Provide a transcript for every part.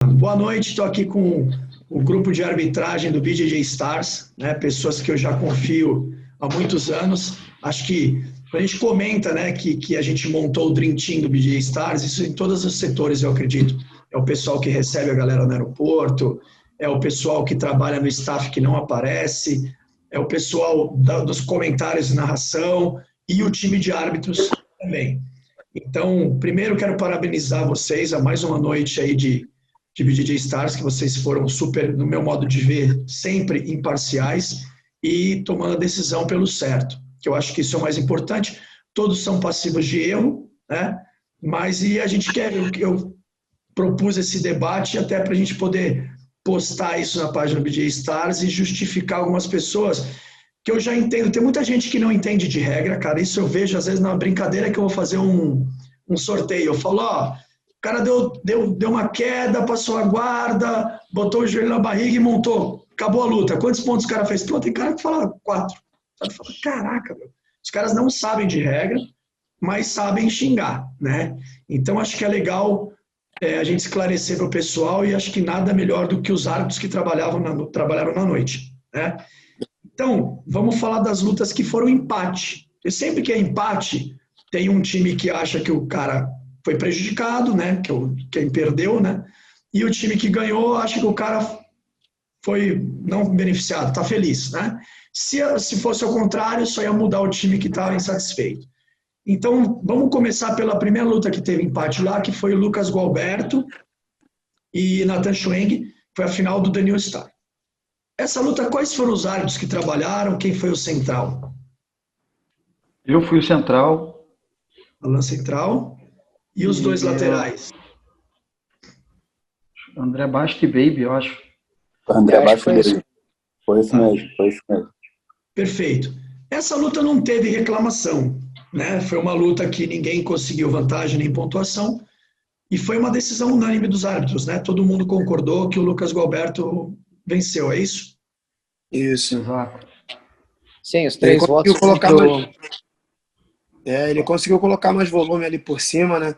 Boa noite, estou aqui com o grupo de arbitragem do BJJ Stars, né, pessoas que eu já confio há muitos anos. Acho que quando a gente comenta, né, que a gente montou o Dream Team do BJJ Stars, isso em todos os setores, eu acredito. É o pessoal que recebe a galera no aeroporto, é o pessoal que trabalha no staff que não aparece, é o pessoal dos comentários e narração e o time de árbitros também. Então, primeiro quero parabenizar vocês a mais uma noite aí de BJJ Stars, que vocês foram super, no meu modo de ver, sempre imparciais e tomando a decisão pelo certo, que eu acho que isso é o mais importante. Todos são passivos de erro, né? Mas e a gente quer, eu propus esse debate até para a gente poder postar isso na página do BJJ Stars e justificar algumas pessoas que eu já entendo. Tem muita gente que não entende de regra, cara. Isso eu vejo às vezes na brincadeira que eu vou fazer um sorteio. Eu falo, ó, o cara deu uma queda, passou a guarda, botou o joelho na barriga e montou. Acabou a luta. Quantos pontos o cara fez? Pô, tem cara que fala 4. Fala, caraca, meu. Os caras não sabem de regra, mas sabem xingar, né? Então acho que é legal a gente esclarecer para o pessoal e acho que nada melhor do que os árbitros que trabalharam na noite, né? Então, vamos falar das lutas que foram empate. E sempre que é empate, tem um time que acha que o cara foi prejudicado, né? Que quem perdeu, né? E o time que ganhou acha que o cara foi não beneficiado, tá feliz, né? Se fosse ao contrário, só ia mudar o time que estava insatisfeito. Então, vamos começar pela primeira luta que teve empate lá, que foi o Lucas Gualberto e Nathan Schweng, foi a final do Daniel Starr. Essa luta, quais foram os árbitros que trabalharam? Quem foi o central? Eu fui o central. Alan central. E os dois laterais? André Basti Baby, eu acho. André Basti Baby. Foi isso mesmo, foi isso mesmo. Perfeito. Essa luta não teve reclamação, né? Foi uma luta que ninguém conseguiu vantagem nem pontuação. E foi uma decisão unânime dos árbitros, né? Todo mundo concordou que o Lucas Gualberto venceu, é isso? Isso. Exato. Sim, os três votos. Ele conseguiu colocar mais volume ali por cima, né?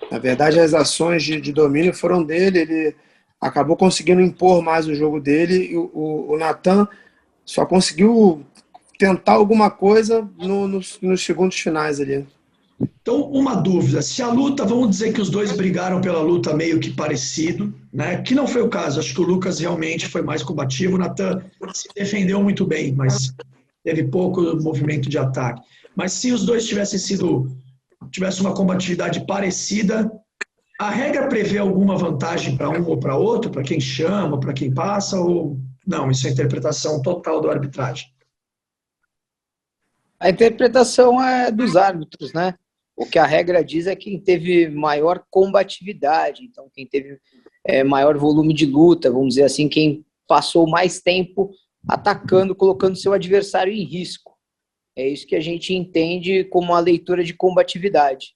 Na verdade, as ações de domínio foram dele, ele acabou conseguindo impor mais o jogo dele, e o Nathan só conseguiu tentar alguma coisa nos segundos finais ali. Então, uma dúvida, se a luta, vamos dizer que os dois brigaram pela luta meio que parecido, né? Que não foi o caso, acho que o Lucas realmente foi mais combativo, o Nathan se defendeu muito bem, mas teve pouco movimento de ataque. Mas se os dois tivessem uma combatividade parecida, a regra prevê alguma vantagem para um ou para outro, para quem chama, para quem passa, ou não? Isso é interpretação total da arbitragem. A interpretação é dos árbitros, né? O que a regra diz é quem teve maior combatividade, então quem teve maior volume de luta, vamos dizer assim, quem passou mais tempo atacando, colocando seu adversário em risco. É isso que a gente entende como a leitura de combatividade.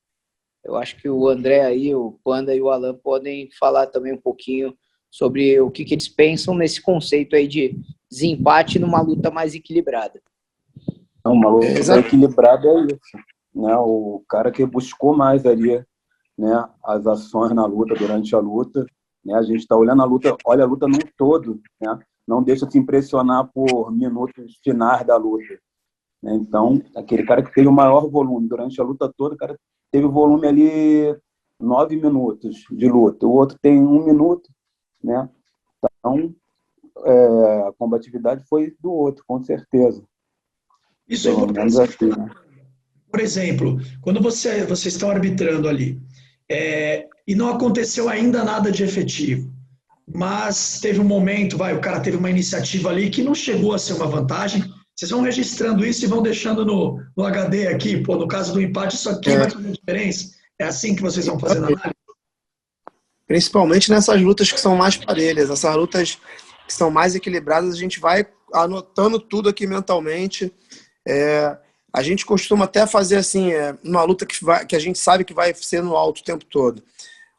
Eu acho que o André aí, o Panda e o Alan podem falar também um pouquinho sobre o que eles pensam nesse conceito aí de desempate numa luta mais equilibrada. Uma luta equilibrada é isso, né? O cara que buscou mais ali, né, as ações na luta, durante a luta, né? A gente está olhando a luta, olha a luta num todo, né? Não deixa se impressionar por minutos finais da luta, né? Então, aquele cara que teve o maior volume durante a luta toda, o cara teve volume ali 9 minutos de luta, o outro tem 1 minuto, né? Então, a combatividade foi do outro, com certeza. Isso é importante. Por exemplo, quando vocês estão arbitrando ali, e não aconteceu ainda nada de efetivo, mas teve um momento, o cara teve uma iniciativa ali que não chegou a ser uma vantagem, vocês vão registrando isso e vão deixando no HD aqui, no caso do empate, isso aqui vai fazer diferença? É assim que vocês vão fazendo a análise? Principalmente nessas lutas que são mais parelhas, essas lutas que são mais equilibradas, a gente vai anotando tudo aqui mentalmente. A gente costuma até fazer assim, uma luta que a gente sabe que vai ser no alto o tempo todo.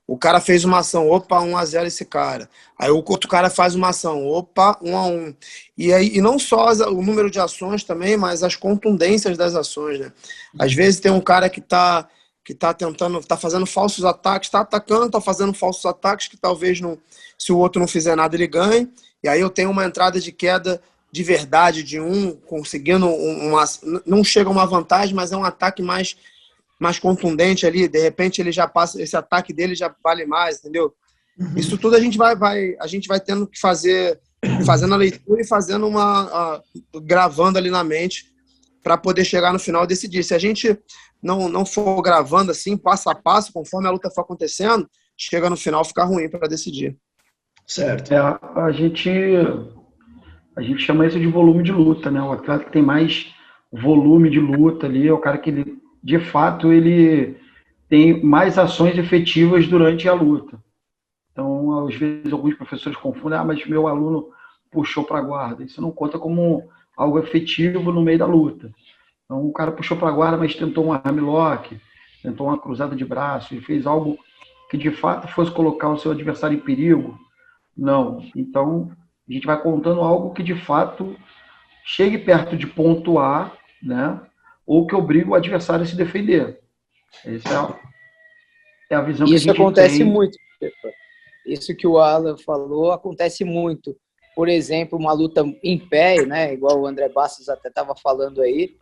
O cara fez uma ação, opa, 1-0 esse cara. Aí o outro cara faz uma ação, opa, 1-1. E não só o número de ações também, mas as contundências das ações, né? Às vezes tem um cara que tá que está tentando, está fazendo falsos ataques, está atacando, está fazendo falsos ataques, que talvez não, se o outro não fizer nada, ele ganhe. E aí eu tenho uma entrada de queda de verdade de conseguindo não chega uma vantagem, mas é um ataque mais contundente ali. De repente ele já passa, esse ataque dele já vale mais, entendeu? Isso tudo a gente vai tendo que fazer, fazendo a leitura e fazendo gravando ali na mente para poder chegar no final e decidir. Se a gente não for gravando assim, passo a passo, conforme a luta for acontecendo, chega no final ficar ruim para decidir. Certo. A gente chama isso de volume de luta, né? O atleta que tem mais volume de luta ali é o cara que, de fato, ele tem mais ações efetivas durante a luta. Então, às vezes, alguns professores confundem, mas meu aluno puxou para a guarda. Isso não conta como algo efetivo no meio da luta. Então, o cara puxou para a guarda, mas tentou um armlock, tentou uma cruzada de braço, e fez algo que, de fato, fosse colocar o seu adversário em perigo. Não. Então, a gente vai contando algo que, de fato, chegue perto de pontuar, né? Ou que obrigue o adversário a se defender. Essa é a visão que a gente tem. Isso acontece muito. Isso que o Alan falou acontece muito. Por exemplo, uma luta em pé, né? Igual o André Bastos até estava falando aí.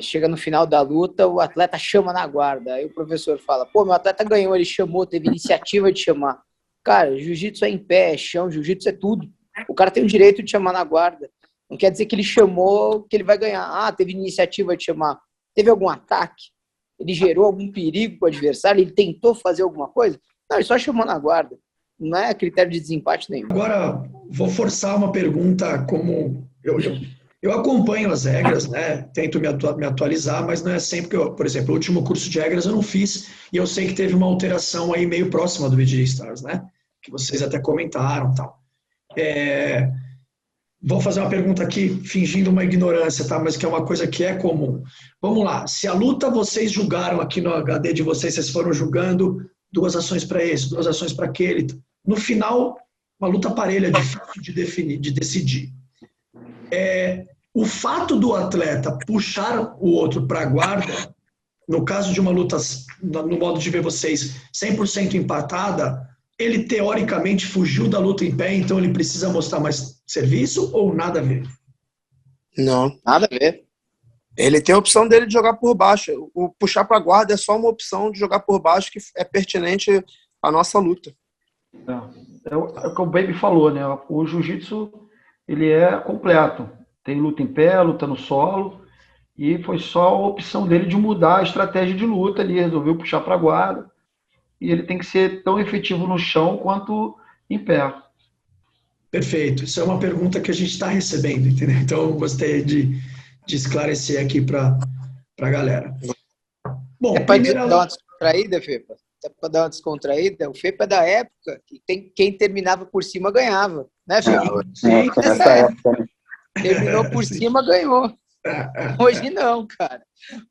Chega no final da luta, o atleta chama na guarda. Aí o professor fala, pô, meu atleta ganhou, ele chamou, teve iniciativa de chamar. Cara, jiu-jitsu é em pé, é chão, jiu-jitsu é tudo. O cara tem o direito de chamar na guarda. Não quer dizer que ele chamou, que ele vai ganhar. Ah, teve iniciativa de chamar. Teve algum ataque? Ele gerou algum perigo para o adversário? Ele tentou fazer alguma coisa? Não, ele só chamou na guarda. Não é critério de desempate nenhum. Agora, vou forçar uma pergunta como... Eu acompanho as regras, né? Tento me atualizar, mas não é sempre que eu... Por exemplo, o último curso de regras eu não fiz e eu sei que teve uma alteração aí meio próxima do BJJ Stars, né? Que vocês até comentaram e tal. Vou fazer uma pergunta aqui, fingindo uma ignorância, tá? Mas que é uma coisa que é comum. Vamos lá. Se a luta vocês julgaram aqui no HD de vocês foram julgando 2 ações para esse, 2 ações para aquele. No final, uma luta parelha, difícil de definir, de decidir. O fato do atleta puxar o outro para a guarda, no caso de uma luta, no modo de ver vocês, 100% empatada, ele teoricamente fugiu da luta em pé, então ele precisa mostrar mais serviço ou nada a ver? Não. Nada a ver. Ele tem a opção dele de jogar por baixo. O puxar para a guarda é só uma opção de jogar por baixo que é pertinente à nossa luta. É o que o Baby falou, né? O jiu-jitsu, ele é completo. Tem luta em pé, luta no solo, e foi só a opção dele de mudar a estratégia de luta. Ele resolveu puxar para a guarda, e ele tem que ser tão efetivo no chão quanto em pé. Perfeito. Isso é uma pergunta que a gente está recebendo, entendeu? Então, eu gostei de esclarecer aqui para a galera. Bom, para dar uma descontraída, Fepa? Para dar uma descontraída, o Fepa é da época que quem terminava por cima ganhava, né, Fepa? Nessa época. Terminou por cima, ganhou. Hoje não, cara.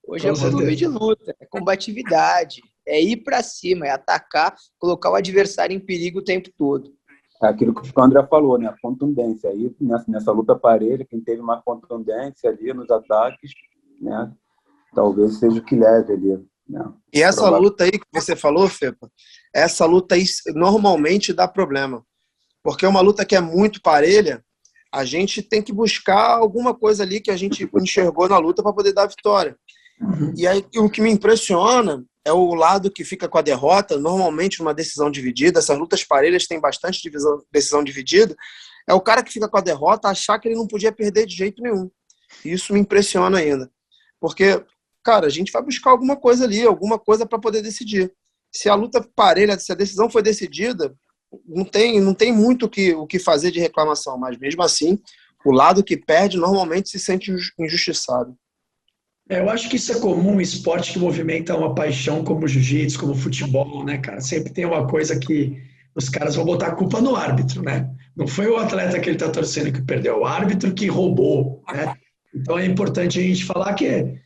Hoje é volume de luta, é combatividade, é ir para cima, é atacar, colocar o adversário em perigo o tempo todo. É aquilo que o André falou, né? A contundência. Aí, nessa luta parelha, quem teve mais contundência ali nos ataques, né? Talvez seja o que leve ali. Né? E essa luta aí que você falou, Fepa, essa luta aí normalmente dá problema. Porque uma luta que é muito parelha, a gente tem que buscar alguma coisa ali que a gente enxergou na luta para poder dar a vitória. E aí o que me impressiona é o lado que fica com a derrota, normalmente uma decisão dividida. Essas lutas parelhas têm bastante decisão dividida. É o cara que fica com a derrota achar que ele não podia perder de jeito nenhum. E isso me impressiona ainda. Porque, cara, a gente vai buscar alguma coisa ali, alguma coisa para poder decidir. Se a luta parelha, se a decisão foi decidida, não tem muito o que fazer de reclamação, mas mesmo assim, o lado que perde normalmente se sente injustiçado. Eu acho que isso é comum em esporte que movimenta uma paixão como o jiu-jitsu, como o futebol, né, cara? Sempre tem uma coisa que os caras vão botar a culpa no árbitro, né? Não foi o atleta que ele tá torcendo que perdeu, o árbitro que roubou, né? Então é importante a gente falar que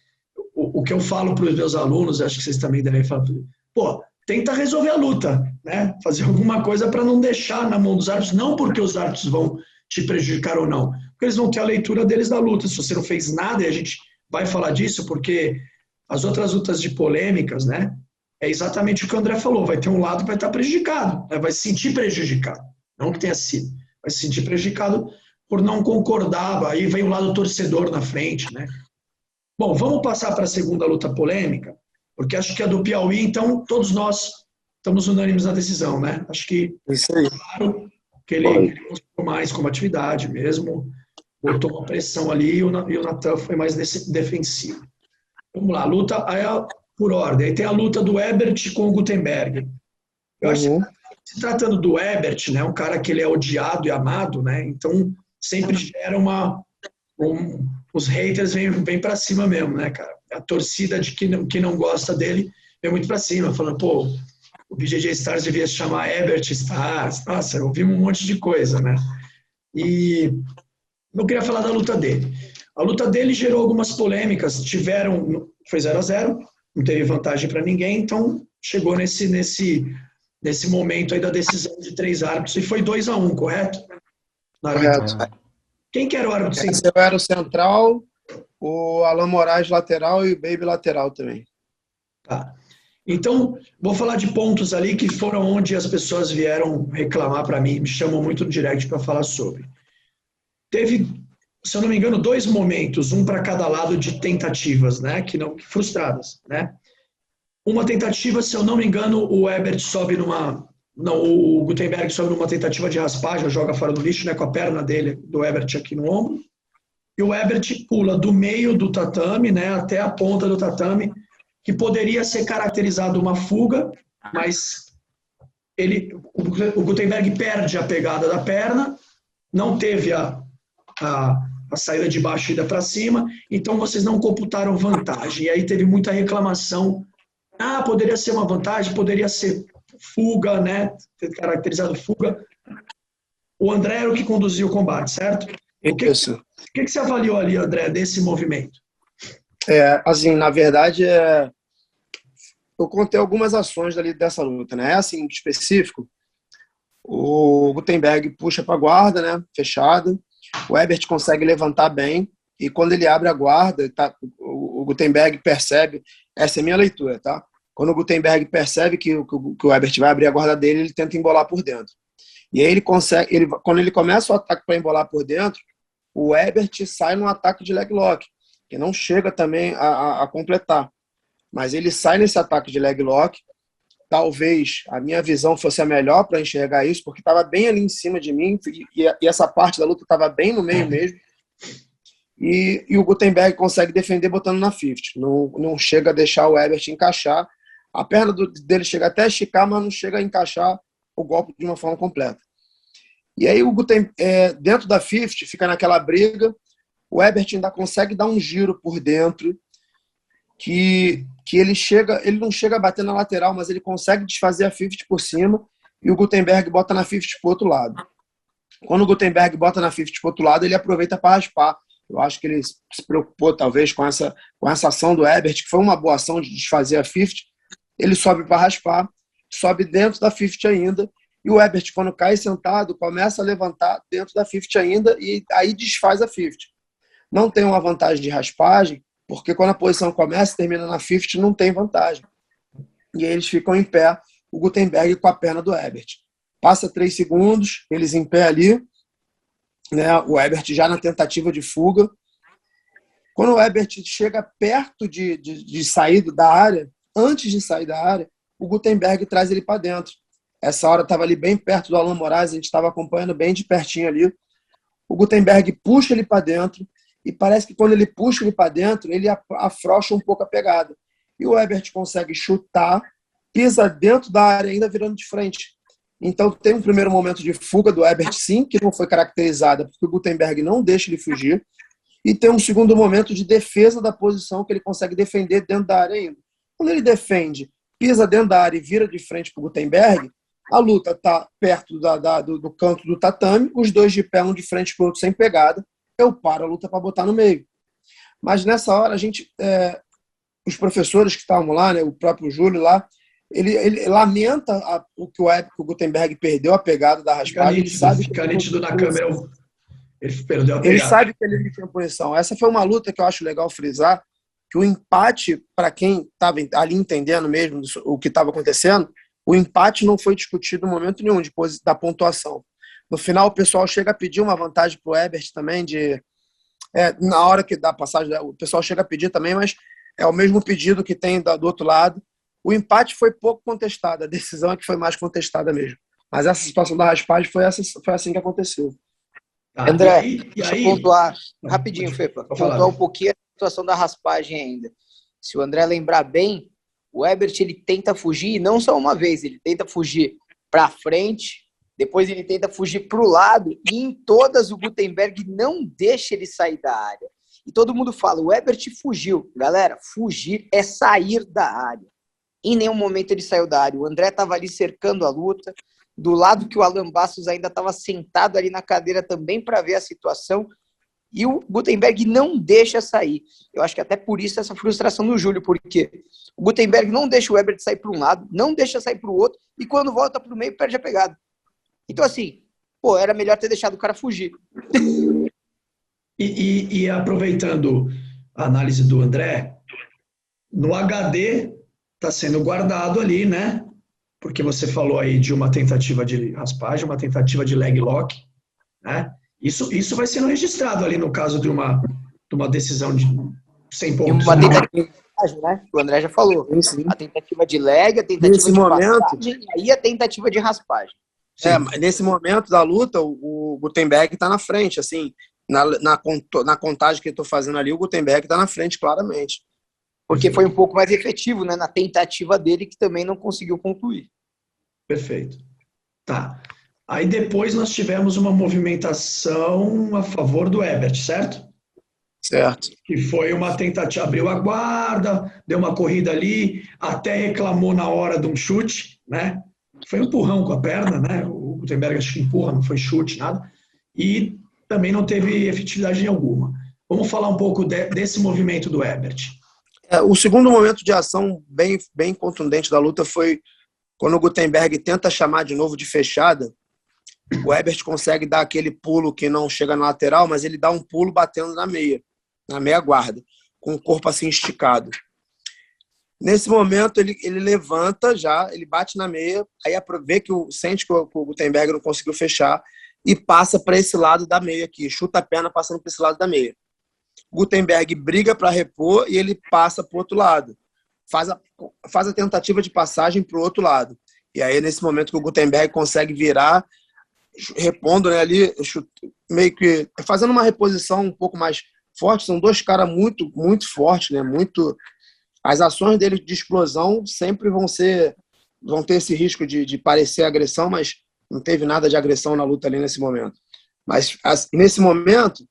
o que eu falo para os meus alunos, acho que vocês também devem falar, pô, tenta resolver a luta, né? Fazer alguma coisa para não deixar na mão dos árbitros, não porque os árbitros vão te prejudicar ou não, porque eles vão ter a leitura deles da luta. Se você não fez nada, e a gente vai falar disso, porque as outras lutas de polêmicas, né? É exatamente o que o André falou, vai ter um lado que vai estar prejudicado, né? Vai se sentir prejudicado, não que tenha sido, vai se sentir prejudicado por não concordar, aí vem o lado torcedor na frente, né? Bom, vamos passar para a segunda luta polêmica, porque acho que a do Piauí, então, todos nós estamos unânimes na decisão, né? Acho que, Isso aí. claro, que ele mostrou mais combatividade mesmo, botou uma pressão ali e o Natan foi mais defensivo. Vamos lá, luta aí, por ordem. Aí tem a luta do Ebert com o Gutenberg. Eu acho que, se tratando do Ebert, né, um cara que ele é odiado e amado, né, então sempre gera os haters vêm para cima mesmo, né, cara? A torcida de que não gosta dele vem muito para cima, falando, pô, o BJJ Stars devia se chamar Ebert Stars. Nossa, ouvimos um monte de coisa, né? E eu queria falar da luta dele. A luta dele gerou algumas polêmicas, foi 0-0, não teve vantagem para ninguém, então chegou nesse momento aí da decisão de 3 árbitros, e foi 2-1, correto? Correto. Quem que era o árbitro central? Esse era o central, o Alan Moraes lateral e o Baby lateral também. Tá. Então, vou falar de pontos ali que foram onde as pessoas vieram reclamar para mim, me chamam muito no direct para falar sobre. Teve, se eu não me engano, 2 momentos, um para cada lado de tentativas, né, que frustradas, né? Uma tentativa, se eu não me engano, o Ebert sobe o Gutenberg sobe numa tentativa de raspagem, joga fora do lixo, né, com a perna dele, do Ebert aqui no ombro, e o Ebert pula do meio do tatame, né, até a ponta do tatame, que poderia ser caracterizado uma fuga, mas o Gutenberg perde a pegada da perna, não teve a saída de baixo e ida para cima, então vocês não computaram vantagem. E aí teve muita reclamação. Poderia ser uma vantagem, poderia ser fuga, né? Ter caracterizado fuga. O André era o que conduziu o combate, certo? Isso. O que você avaliou ali, André, desse movimento? Assim, na verdade, eu contei algumas ações dessa luta, né? Assim, em específico, o Gutenberg puxa para a guarda, né? Fechada. O Ebert consegue levantar bem, e quando ele abre a guarda, o Gutenberg percebe, essa é a minha leitura, tá? Quando o Gutenberg percebe que o Ebert vai abrir a guarda dele, ele tenta embolar por dentro. E aí quando ele começa o ataque para embolar por dentro, o Ebert sai num ataque de leg lock, que não chega também a completar. Mas ele sai nesse ataque de leg lock. Talvez a minha visão fosse a melhor para enxergar isso, porque estava bem ali em cima de mim, e essa parte da luta estava bem no meio mesmo. E o Gutenberg consegue defender botando na 50. Não chega a deixar o Ebert encaixar. A perna dele chega até a esticar, mas não chega a encaixar o golpe de uma forma completa. E aí o Gutenberg, dentro da 50, fica naquela briga. O Ebert ainda consegue dar um giro por dentro, que ele não chega a bater na lateral, mas ele consegue desfazer a 50 por cima, e o Gutenberg bota na 50 para o outro lado. Quando o Gutenberg bota na 50 para o outro lado, ele aproveita para raspar. Eu acho que ele se preocupou, talvez, com essa ação do Ebert, que foi uma boa ação de desfazer a 50. Ele sobe para raspar, sobe dentro da 50 ainda, e o Ebert, quando cai sentado, começa a levantar dentro da 50 ainda, e aí desfaz a 50. Não tem uma vantagem de raspagem, porque quando a posição começa e termina na 50, não tem vantagem. E aí eles ficam em pé, o Gutenberg com a perna do Ebert. Passa 3 segundos, eles em pé ali, né, o Ebert já na tentativa de fuga. Quando o Ebert chega perto de sair da área, antes de sair da área, o Gutenberg traz ele para dentro. Essa hora estava ali bem perto do Alan Moraes, a gente estava acompanhando bem de pertinho ali. O Gutenberg puxa ele para dentro, e parece que quando ele puxa ele para dentro, ele afrouxa um pouco a pegada. E o Ebert consegue chutar, pisa dentro da área, ainda virando de frente. Então tem um primeiro momento de fuga do Ebert, sim, que não foi caracterizada, porque o Gutenberg não deixa ele fugir. E tem um segundo momento de defesa da posição, que ele consegue defender dentro da área ainda. Quando ele defende, pisa dentro da área e vira de frente para o Gutenberg, a luta está perto do canto do tatame, os dois de pé, um de frente para o outro sem pegada. Eu paro a luta para botar no meio. Mas nessa hora, os professores que estavam lá, né, o próprio Júlio lá, ele lamenta o que o Gutenberg perdeu a pegada da raspagem. Fica nítido na câmera, ele perdeu a pegada. Ele sabe que ele não tinha punição. Essa foi uma luta que eu acho legal frisar, que o empate, para quem estava ali entendendo mesmo o que estava acontecendo, o empate não foi discutido em momento nenhum depois da pontuação. No final, o pessoal chega a pedir uma vantagem para o Herbert também, na hora que dá a passagem, o pessoal chega a pedir também, mas é o mesmo pedido que tem do outro lado. O empate foi pouco contestado, a decisão é que foi mais contestada mesmo. Mas essa situação da raspagem foi assim que aconteceu. André, deixa eu pontuar rapidinho, Fepa. Pontuar um pouquinho a situação da raspagem ainda. Se o André lembrar bem, o Herbert ele tenta fugir, não só uma vez, ele tenta fugir para frente, depois ele tenta fugir para o lado, e em todas o Guttenberg não deixa ele sair da área. E todo mundo fala, o Herbert fugiu. Galera, fugir é sair da área. Em nenhum momento ele saiu da área. O André estava ali cercando a luta, do lado que o Alan Bastos ainda estava sentado ali na cadeira também para ver a situação, e o Guttenberg não deixa sair. Eu acho que até por isso essa frustração do Júlio, porque o Guttenberg não deixa o Herbert sair para um lado, não deixa sair para o outro, e quando volta para o meio, perde a pegada. Então, assim, era melhor ter deixado o cara fugir. E aproveitando a análise do André, no HD está sendo guardado ali, né? Porque você falou aí de uma tentativa de raspagem, uma tentativa de leg lock, né? Isso vai sendo registrado ali no caso de uma decisão de 100 pontos. E uma tentativa de raspagem, né? O André já falou. Sim. A tentativa de leg, a tentativa nesse de momento, passagem, e aí a tentativa de raspagem. Nesse momento da luta, o Guttenberg está na frente, assim, na contagem que eu estou fazendo ali, o Guttenberg está na frente, claramente. Porque foi um pouco mais efetivo, né, na tentativa dele, que também não conseguiu concluir. Perfeito. Tá. Aí depois nós tivemos uma movimentação a favor do Herbert, certo? Certo. Que foi uma tentativa, abriu a guarda, deu uma corrida ali, até reclamou na hora de um chute, né? Foi um empurrão com a perna, né? O Guttenberg acho que empurra, não foi chute, nada. E também não teve efetividade nenhuma. Vamos falar um pouco desse movimento do Herbert. O segundo momento de ação bem contundente da luta foi quando o Guttenberg tenta chamar de novo de fechada. O Herbert consegue dar aquele pulo que não chega na lateral, mas ele dá um pulo batendo na meia guarda, com o corpo assim esticado. Nesse momento, ele levanta já, ele bate na meia, aí sente que o Guttenberg não conseguiu fechar e passa para esse lado da meia aqui, chuta a perna passando para esse lado da meia. Guttenberg briga para repor e ele passa para o outro lado. Faz a tentativa de passagem para o outro lado. E aí, nesse momento que o Guttenberg consegue virar, repondo, né, ali, meio que fazendo uma reposição um pouco mais forte. São dois caras muito, muito fortes, né? As ações dele de explosão sempre vão ter esse risco de parecer agressão, mas não teve nada de agressão na luta ali nesse momento. Mas nesse momento,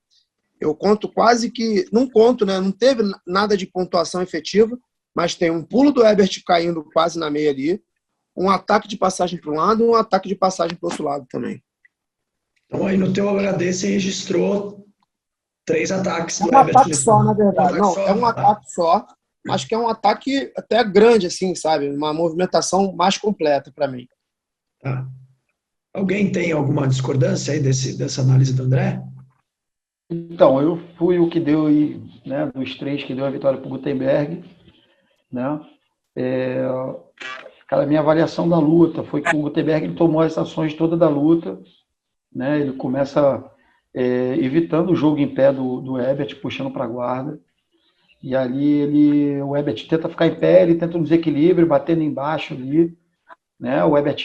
eu conto quase que... Não conto, né? Não teve nada de pontuação efetiva, mas tem um pulo do Herbert caindo quase na meia ali, um ataque de passagem para um lado e um ataque de passagem para o outro lado também. Então, aí no teu HD você registrou 3 ataques do Herbert. É um ataque nesse só, na verdade. Não, só, é um ataque só. Acho que é um ataque até grande, assim, sabe? Uma movimentação mais completa para mim. Tá. Alguém tem alguma discordância aí dessa análise do André? Então, eu fui o que deu aí, né, dos 3 que deu a vitória para o Guttenberg, né? Cara, a minha avaliação da luta foi que o Guttenberg ele tomou as ações todas da luta, né? Ele começa evitando o jogo em pé do Herbert, puxando para a guarda. E ali o Herbert tenta ficar em pé, ele tenta um desequilíbrio, batendo embaixo ali, né? O Herbert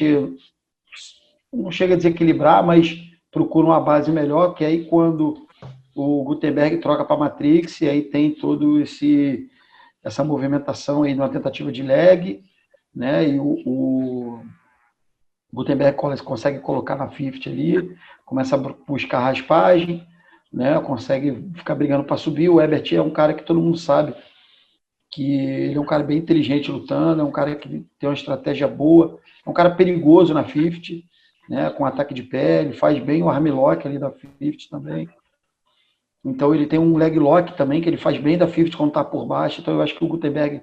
não chega a desequilibrar, mas procura uma base melhor, que aí quando o Guttenberg troca para a Matrix, e aí tem todo essa movimentação aí numa tentativa de leg, né? E o Guttenberg consegue colocar na 50 ali, começa a buscar raspagem, né? Consegue ficar brigando para subir. O Herbert é um cara que todo mundo sabe que ele é um cara bem inteligente lutando, é um cara que tem uma estratégia boa, é um cara perigoso na 50, né? Com ataque de pé, ele faz bem o armlock ali da 50 também. Então ele tem um leg lock também, que ele faz bem da 50 quando está por baixo. Então eu acho que o Guttenberg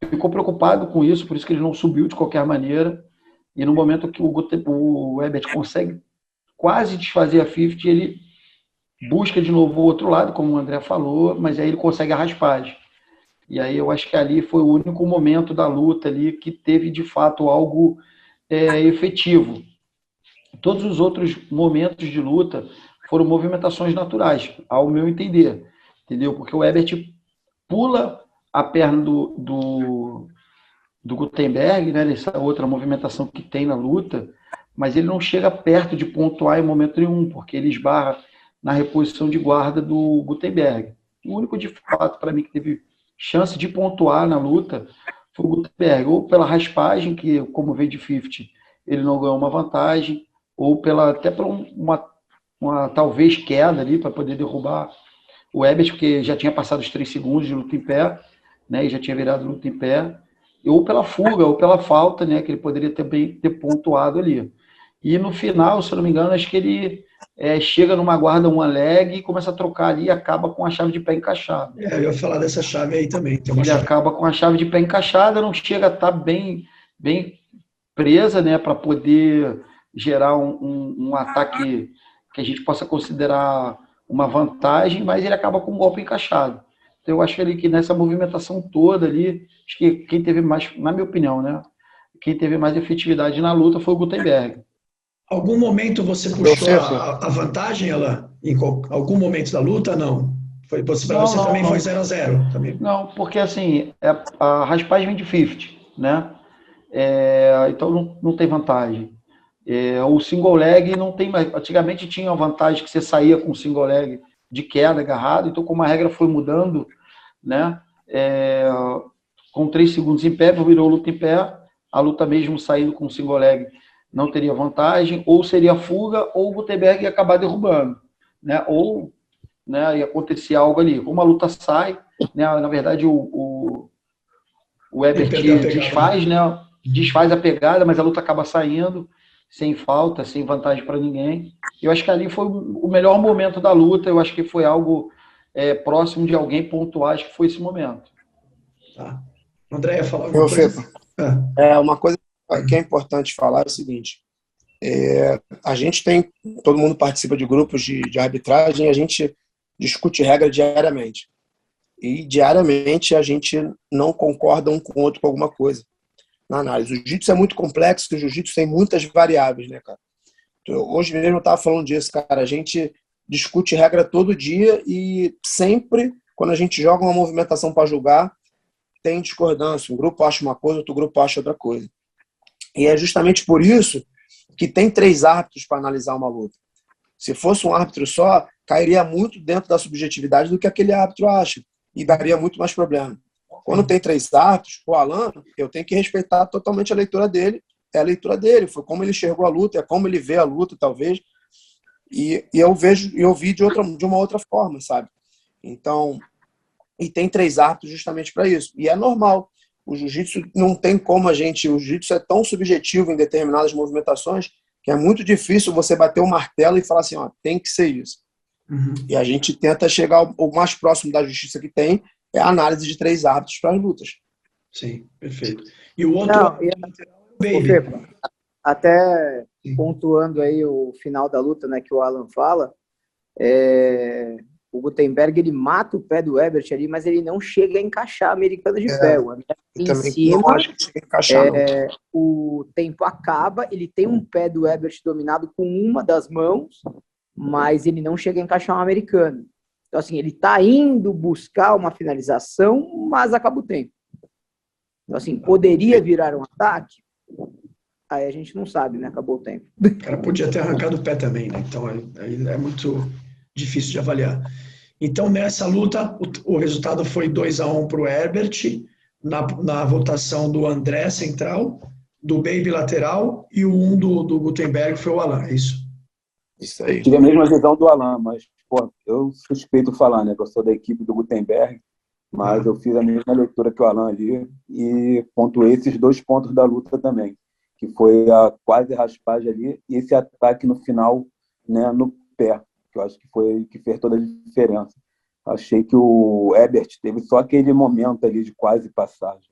ficou preocupado com isso, por isso que ele não subiu de qualquer maneira. E no momento que o Herbert consegue quase desfazer a 50, ele busca de novo o outro lado, como o André falou, mas aí ele consegue a raspagem. E aí eu acho que ali foi o único momento da luta ali que teve, de fato, algo efetivo. Todos os outros momentos de luta foram movimentações naturais, ao meu entender. Entendeu? Porque o Herbert pula a perna do Guttenberg, né, nessa outra movimentação que tem na luta, mas ele não chega perto de pontuar em momento nenhum, porque ele esbarra na reposição de guarda do Guttenberg. O único, de fato, para mim, que teve chance de pontuar na luta foi o Guttenberg, ou pela raspagem, que, como veio de 50, ele não ganhou uma vantagem, ou até por uma talvez queda ali para poder derrubar o Herbert, porque já tinha passado os 3 segundos de luta em pé, né, e já tinha virado luta em pé, ou pela fuga, ou pela falta, né, que ele poderia também ter pontuado ali. E no final, se eu não me engano, acho que ele chega numa guarda one leg e começa a trocar ali e acaba com a chave de pé encaixada. Eu ia falar dessa chave aí também. Ele acaba com a chave de pé encaixada, não chega a estar bem presa, né, para poder gerar um ataque que a gente possa considerar uma vantagem, mas ele acaba com um golpe encaixado. Então, eu acho que nessa movimentação toda ali, acho que quem teve mais, na minha opinião, né, quem teve mais efetividade na luta foi o Guttenberg. Algum momento você puxou a vantagem, Alan? Em algum momento da luta, não? Para você também foi 0-0? Também. Não, porque assim, a raspagem vem de 50, né? Então não tem vantagem. O single leg não tem mais. Antigamente tinha a vantagem que você saía com o single leg de queda, agarrado, então como a regra foi mudando, né? Com 3 segundos em pé, virou luta em pé, a luta mesmo saindo com o single leg não teria vantagem, ou seria fuga, ou o Guttenberg ia acabar derrubando, né? Ou, né, ia acontecer algo ali. Como a luta sai, né, na verdade o Herbert desfaz, né, desfaz a pegada, mas a luta acaba saindo sem falta, sem vantagem para ninguém. Eu acho que ali foi o melhor momento da luta, eu acho que foi algo próximo de alguém pontuar, acho que foi esse momento. Tá. André ia falar alguma coisa? Uma coisa que é importante falar é o seguinte, a gente todo mundo participa de grupos de arbitragem, a gente discute regra diariamente. E diariamente a gente não concorda um com o outro com alguma coisa na análise. O jiu-jitsu é muito complexo, o jiu-jitsu tem muitas variáveis, né, cara? Hoje mesmo eu estava falando disso, cara. A gente discute regra todo dia e sempre, quando a gente joga uma movimentação para julgar, tem discordância. Um grupo acha uma coisa, outro grupo acha outra coisa. E é justamente por isso que tem 3 árbitros para analisar uma luta. Se fosse um árbitro só, cairia muito dentro da subjetividade do que aquele árbitro acha e daria muito mais problema. Quando tem 3 árbitros, o Alan, eu tenho que respeitar totalmente a leitura dele. É a leitura dele, foi como ele enxergou a luta, é como ele vê a luta, talvez. E eu vi de uma outra forma, sabe? Então, e tem 3 árbitros justamente para isso. E é normal. O jiu-jitsu não tem como o jiu-jitsu é tão subjetivo em determinadas movimentações que é muito difícil você bater o martelo e falar assim, ó, tem que ser isso. Uhum. E a gente tenta chegar o mais próximo da justiça que tem é a análise de 3 árbitros para as lutas. Sim, perfeito. E o outro Baby. Até pontuando aí o final da luta, né, que o Alan fala, o Guttenberg, ele mata o pé do Herbert ali, mas ele não chega a encaixar a americana de pé. O em cima, não acho que chega a encaixar, não. O tempo acaba, ele tem um pé do Herbert dominado com uma das mãos, mas ele não chega a encaixar um americano. Então, assim, ele está indo buscar uma finalização, mas acaba o tempo. Então, assim, poderia virar um ataque? Aí a gente não sabe, né? Acabou o tempo. O cara podia ter arrancado o pé também, né? Então, aí é muito difícil de avaliar. Então, nessa luta, o resultado foi 2-1 para o Herbert, na votação do André central, do Baby lateral, e o 1 do Guttenberg foi o Alan, é isso? Isso aí. Tive a mesma visão do Alan, mas eu suspeito falar, né? Que eu sou da equipe do Guttenberg, mas eu fiz a mesma leitura que o Alan ali e pontuei esses 2 pontos da luta também, que foi a quase raspagem ali e esse ataque no final, né, no pé, que eu acho que foi que fez toda a diferença. Achei que o Herbert teve só aquele momento ali de quase passagem.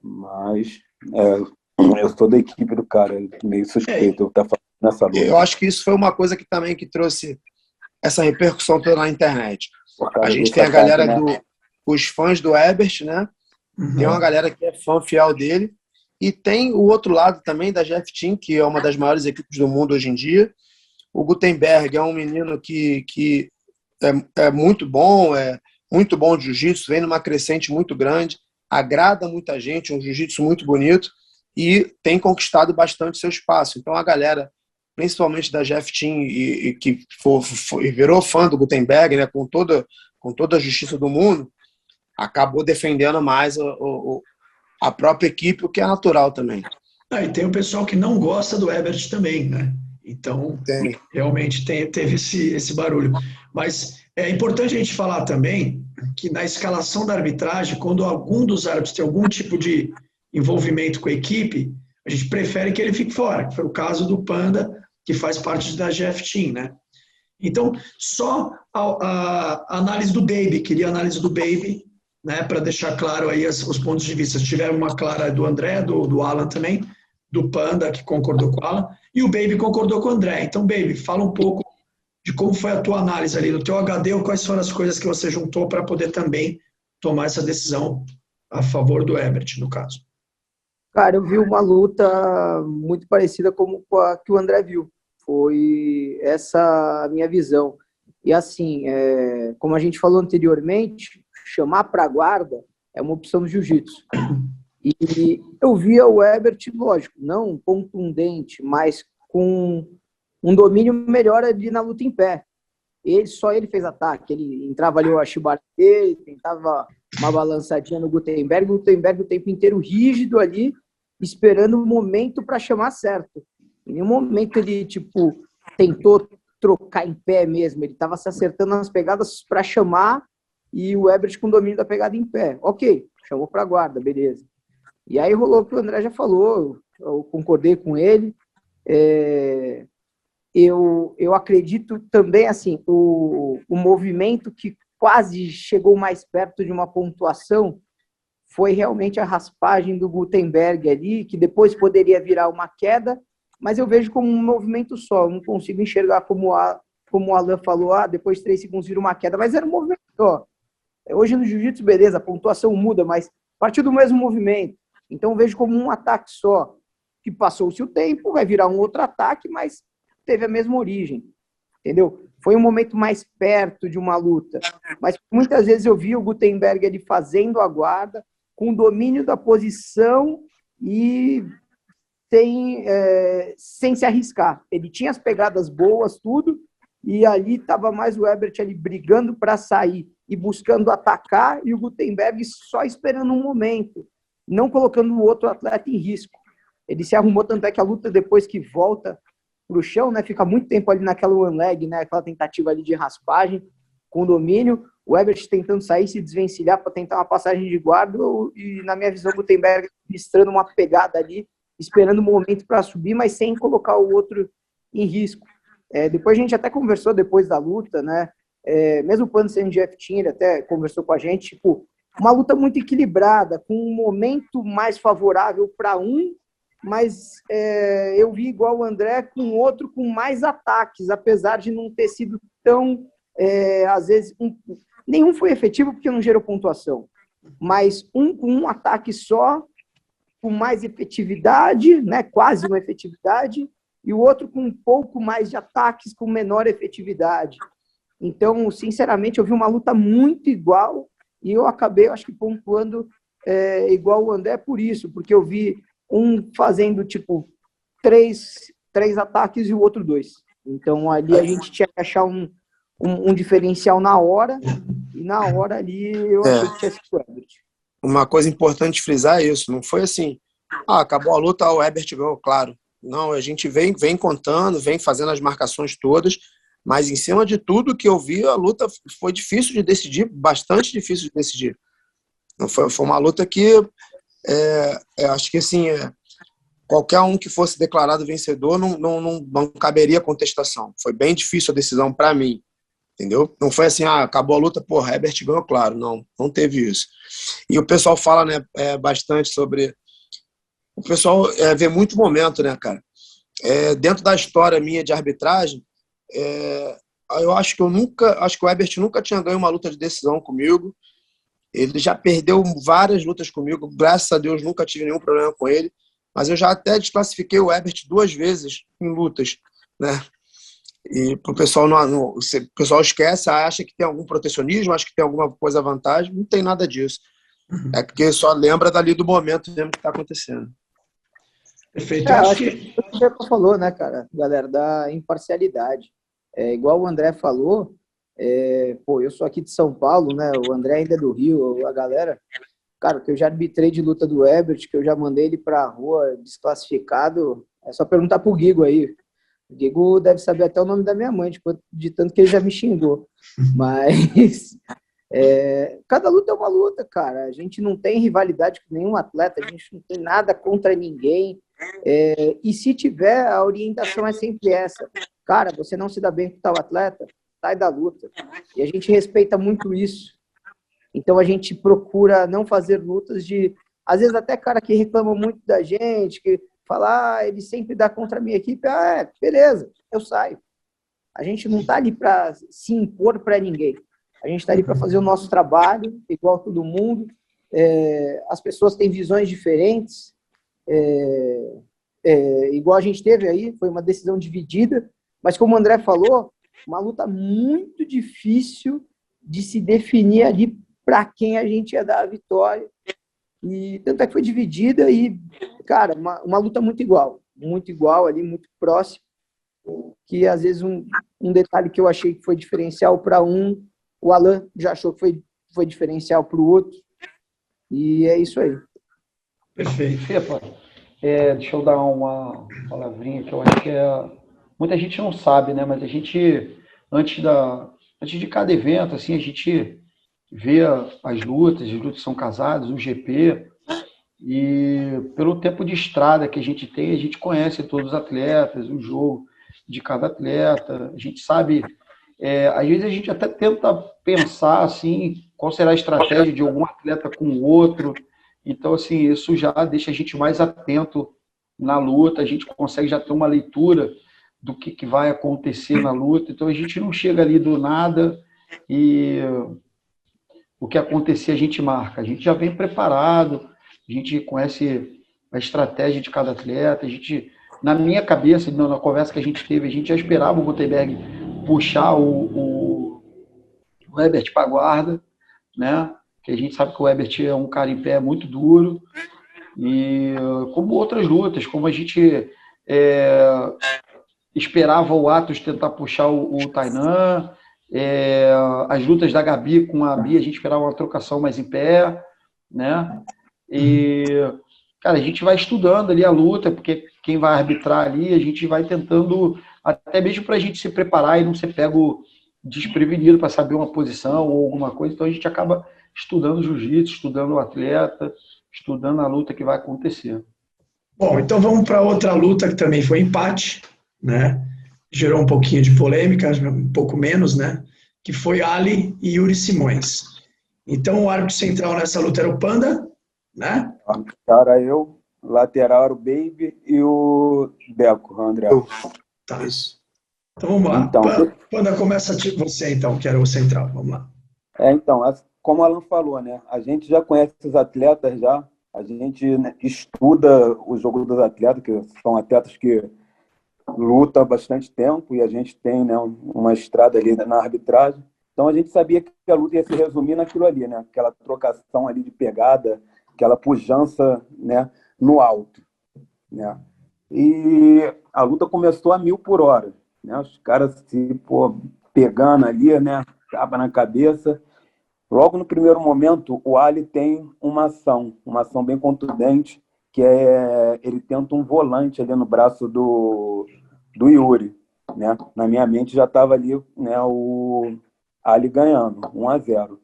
Mas eu sou da equipe do cara, meio suspeito eu estar falando nessa luta. Eu acho que isso foi uma coisa que também que trouxe essa repercussão pela internet. A gente Esse tem a ataque, galera né? os fãs do Herbert, né? Tem uma galera que é fã fiel dele. E tem o outro lado também da GF Team, que é uma das maiores equipes do mundo hoje em dia. O Gutenberg é um menino que é muito bom de jiu-jitsu, vem numa crescente muito grande, agrada muita gente, um jiu-jitsu muito bonito e tem conquistado bastante seu espaço. Então a galera, principalmente da GF Team, e que virou fã do Gutenberg, né, com toda a justiça do mundo, acabou defendendo mais a própria equipe, o que é natural também. E tem o pessoal que não gosta do Herbert também, né? Então, realmente teve esse barulho. Mas é importante a gente falar também que na escalação da arbitragem, quando algum dos árbitros tem algum tipo de envolvimento com a equipe, a gente prefere que ele fique fora, que foi o caso do Panda, que faz parte da GF Team, né? Então, só a análise do Baby, queria a análise do Baby, né, para deixar claro aí os pontos de vista. Tiveram uma clara do André, do Alan também, do Panda, que concordou com o Alan, e o Baby concordou com o André. Então, Baby, fala um pouco de como foi a tua análise ali no teu HD, ou quais foram as coisas que você juntou para poder também tomar essa decisão a favor do Herbert, no caso. Cara, eu vi uma luta muito parecida com a que o André viu. Foi essa a minha visão. E assim, como a gente falou anteriormente, chamar para a guarda é uma opção do jiu-jitsu. E eu via o Herbert, lógico, não contundente, mas com um domínio melhor ali na luta em pé. Só ele fez ataque, ele entrava ali o Ashibara dele, tentava uma balançadinha no Gutenberg, o tempo inteiro rígido ali, esperando o momento para chamar certo. Em nenhum momento ele, tentou trocar em pé mesmo, ele estava se acertando nas pegadas para chamar e o Herbert com domínio da pegada em pé. Ok, chamou para a guarda, beleza. E aí rolou o que o André já falou, eu concordei com ele. Eu acredito também, assim, o movimento que quase chegou mais perto de uma pontuação foi realmente a raspagem do Gutenberg ali, que depois poderia virar uma queda, mas eu vejo como um movimento só, eu não consigo enxergar como o Alan falou, depois de 3 segundos vira uma queda, mas era um movimento só. Hoje no jiu-jitsu, beleza, a pontuação muda, mas partiu do mesmo movimento. Então eu vejo como um ataque só, que passou-se o tempo, vai virar um outro ataque, mas teve a mesma origem, entendeu? Foi um momento mais perto de uma luta, mas muitas vezes eu vi o Gutenberg ali fazendo a guarda, com domínio da posição e sem se arriscar. Ele tinha as pegadas boas, tudo, e ali estava mais o Herbert ali brigando para sair e buscando atacar, e o Gutenberg só esperando um momento, não colocando o outro atleta em risco. Ele se arrumou, tanto é que a luta, depois que volta para o chão, né, fica muito tempo ali naquela one leg, né, aquela tentativa ali de raspagem, com domínio, o Herbert tentando sair, se desvencilhar para tentar uma passagem de guarda, e na minha visão o Gutenberg administrando uma pegada ali, esperando o momento para subir, mas sem colocar o outro em risco. Depois a gente até conversou depois da luta, né, mesmo o Pano sendo de F-Team, ele até conversou com a gente, uma luta muito equilibrada, com um momento mais favorável para um, mas eu vi igual o André com outro com mais ataques, apesar de não ter sido tão, às vezes, nenhum foi efetivo porque não gerou pontuação, mas com um ataque só, com mais efetividade, né, quase uma efetividade, e o outro com um pouco mais de ataques, com menor efetividade. Então, sinceramente, eu vi uma luta muito igual e eu acabei, acho que, pontuando igual o André por isso, porque eu vi um fazendo, três ataques e o outro 2. Então, ali a gente tinha que achar um diferencial na hora, e na hora ali eu achei que tinha sido o Herbert. Uma coisa importante frisar é isso, não foi assim, acabou a luta, o Herbert ganhou, claro. Não, a gente vem contando, vem fazendo as marcações todas, mas em cima de tudo que eu vi, a luta foi difícil de decidir, bastante difícil de decidir. Foi uma luta que acho que assim, qualquer um que fosse declarado vencedor não caberia contestação. Foi bem difícil a decisão para mim, entendeu? Não foi assim, acabou a luta, Herbert ganhou, claro, não teve isso. E o pessoal fala, né, bastante sobre... O pessoal vê muito momento, né, cara? Dentro da história minha de arbitragem, eu acho que acho que o Herbert nunca tinha ganho uma luta de decisão comigo. Ele já perdeu várias lutas comigo, graças a Deus nunca tive nenhum problema com ele, mas eu já até desclassifiquei o Herbert 2 vezes em lutas, né? E pro pessoal o pessoal esquece, acha que tem algum protecionismo, acha que tem alguma coisa vantagem, não tem nada disso. É porque só lembra dali do momento mesmo que está acontecendo. Perfeito. Eu acho que o que você falou, né, cara, galera, da imparcialidade. Igual o André falou, eu sou aqui de São Paulo, né? O André ainda é do Rio, a galera. Cara, que eu já arbitrei de luta do Herbert, que eu já mandei ele pra rua desclassificado, é só perguntar pro Guigo aí. O Guigo deve saber até o nome da minha mãe, de tanto que ele já me xingou. Mas cada luta é uma luta, cara. A gente não tem rivalidade com nenhum atleta, a gente não tem nada contra ninguém. E se tiver, a orientação é sempre essa. Cara, você não se dá bem com tal atleta, sai da luta. E a gente respeita muito isso. Então a gente procura não fazer lutas de... Às vezes até cara que reclama muito da gente, que fala, ele sempre dá contra a minha equipe. Beleza, eu saio. A gente não está ali para se impor para ninguém. A gente está ali para fazer o nosso trabalho, igual todo mundo. As pessoas têm visões diferentes. Igual a gente teve aí, foi uma decisão dividida. Mas como o André falou, uma luta muito difícil de se definir ali para quem a gente ia dar a vitória. E tanto é que foi dividida e, cara, uma luta muito igual ali, muito próximo, que às vezes um detalhe que eu achei que foi diferencial para um, o Alan já achou que foi diferencial para o outro, e é isso aí. Perfeito. Fepa, deixa eu dar uma palavrinha que eu acho que muita gente não sabe, né? Mas a gente, antes de cada evento, assim, a gente vê as lutas são casadas, o GP, e pelo tempo de estrada que a gente tem, a gente conhece todos os atletas, o jogo de cada atleta, a gente sabe, às vezes a gente até tenta pensar, assim, qual será a estratégia de algum atleta com o outro, então, assim, isso já deixa a gente mais atento na luta, a gente consegue já ter uma leitura do que vai acontecer na luta, então a gente não chega ali do nada e o que acontecer a gente marca. A gente já vem preparado, a gente conhece a estratégia de cada atleta, a gente, na minha cabeça, na conversa que a gente teve, a gente já esperava o Gutenberg puxar o Herbert para a guarda, né? Que a gente sabe que o Herbert é um cara em pé muito duro, e como outras lutas, como a gente esperava o Atos tentar puxar o Tainan, as lutas da Gabi com a Bia, a gente esperava uma trocação mais em pé, né? E, cara, a gente vai estudando ali a luta, porque quem vai arbitrar ali, a gente vai tentando, até mesmo para a gente se preparar e não ser pego desprevenido para saber uma posição ou alguma coisa, então a gente acaba estudando jiu-jitsu, estudando o atleta, estudando a luta que vai acontecer. Bom, então vamos para outra luta que também foi empate, né? Gerou um pouquinho de polêmica, um pouco menos, né? Que foi Ali e Yuri Simões. Então o árbitro central nessa luta era o Panda, né? Era eu, lateral era o Baby e o Deco, o André. Tá. Então vamos lá. Então, Panda, começa você então, que era o central. Vamos lá. Então, como o Alan falou, né? A gente já conhece os atletas já, a gente, né, estuda o jogo dos atletas, que são atletas que lutam há bastante tempo e a gente tem, né, uma estrada ali na arbitragem. Então a gente sabia que a luta ia se resumir naquilo ali, né? Aquela trocação ali de pegada, aquela pujança, né, no alto, né? E a luta começou a 1000 por hora, né? Os caras se pegando ali, né? Tapa na cabeça. Logo no primeiro momento, o Ali tem uma ação bem contundente, que ele tenta um volante ali no braço do Yuri, né? Na minha mente já estava ali, né, o Ali ganhando, 1-0.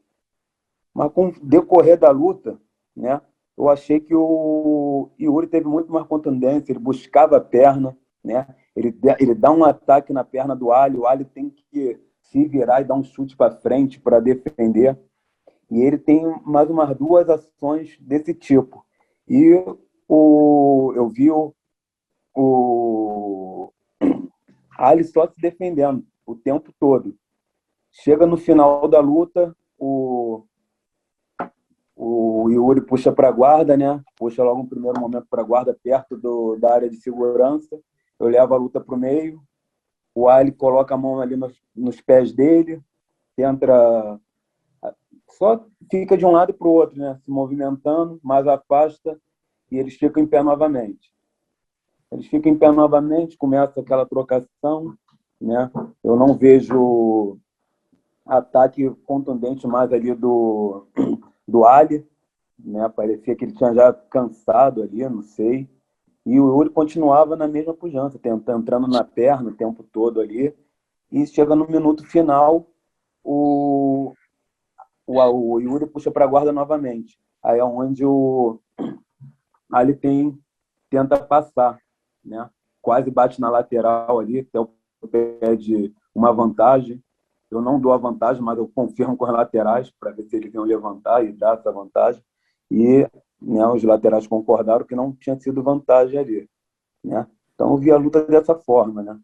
Mas com o decorrer da luta, né, eu achei que o Yuri teve muito mais contundência, ele buscava a perna, né? Ele dá um ataque na perna do Ali, o Ali tem que se virar e dar um chute para frente para defender. E ele tem mais umas 2 ações desse tipo. E eu vi o Ali só se defendendo o tempo todo. Chega no final da luta, o Yuri puxa para a guarda, né? Puxa logo no primeiro momento para a guarda, perto da área de segurança. Eu levo a luta para o meio. O Ali coloca a mão ali nos pés dele, tenta... Só fica de um lado para o outro, né? Se movimentando, mas afasta e eles ficam em pé novamente. Começa aquela trocação, né? Eu não vejo ataque contundente mais ali do Ali, né? Parecia que ele tinha já cansado ali, não sei. E o Yuri continuava na mesma pujança, entrando na perna o tempo todo ali. E chega no minuto final, o Yuri puxa para a guarda novamente. Aí é onde o Ali tenta passar, né? Quase bate na lateral ali, até o pede uma vantagem. Eu não dou a vantagem, mas eu confirmo com os laterais para ver se eles iam levantar e dar essa vantagem. E, né, os laterais concordaram que não tinha sido vantagem ali, né? Então eu vi a luta dessa forma, né?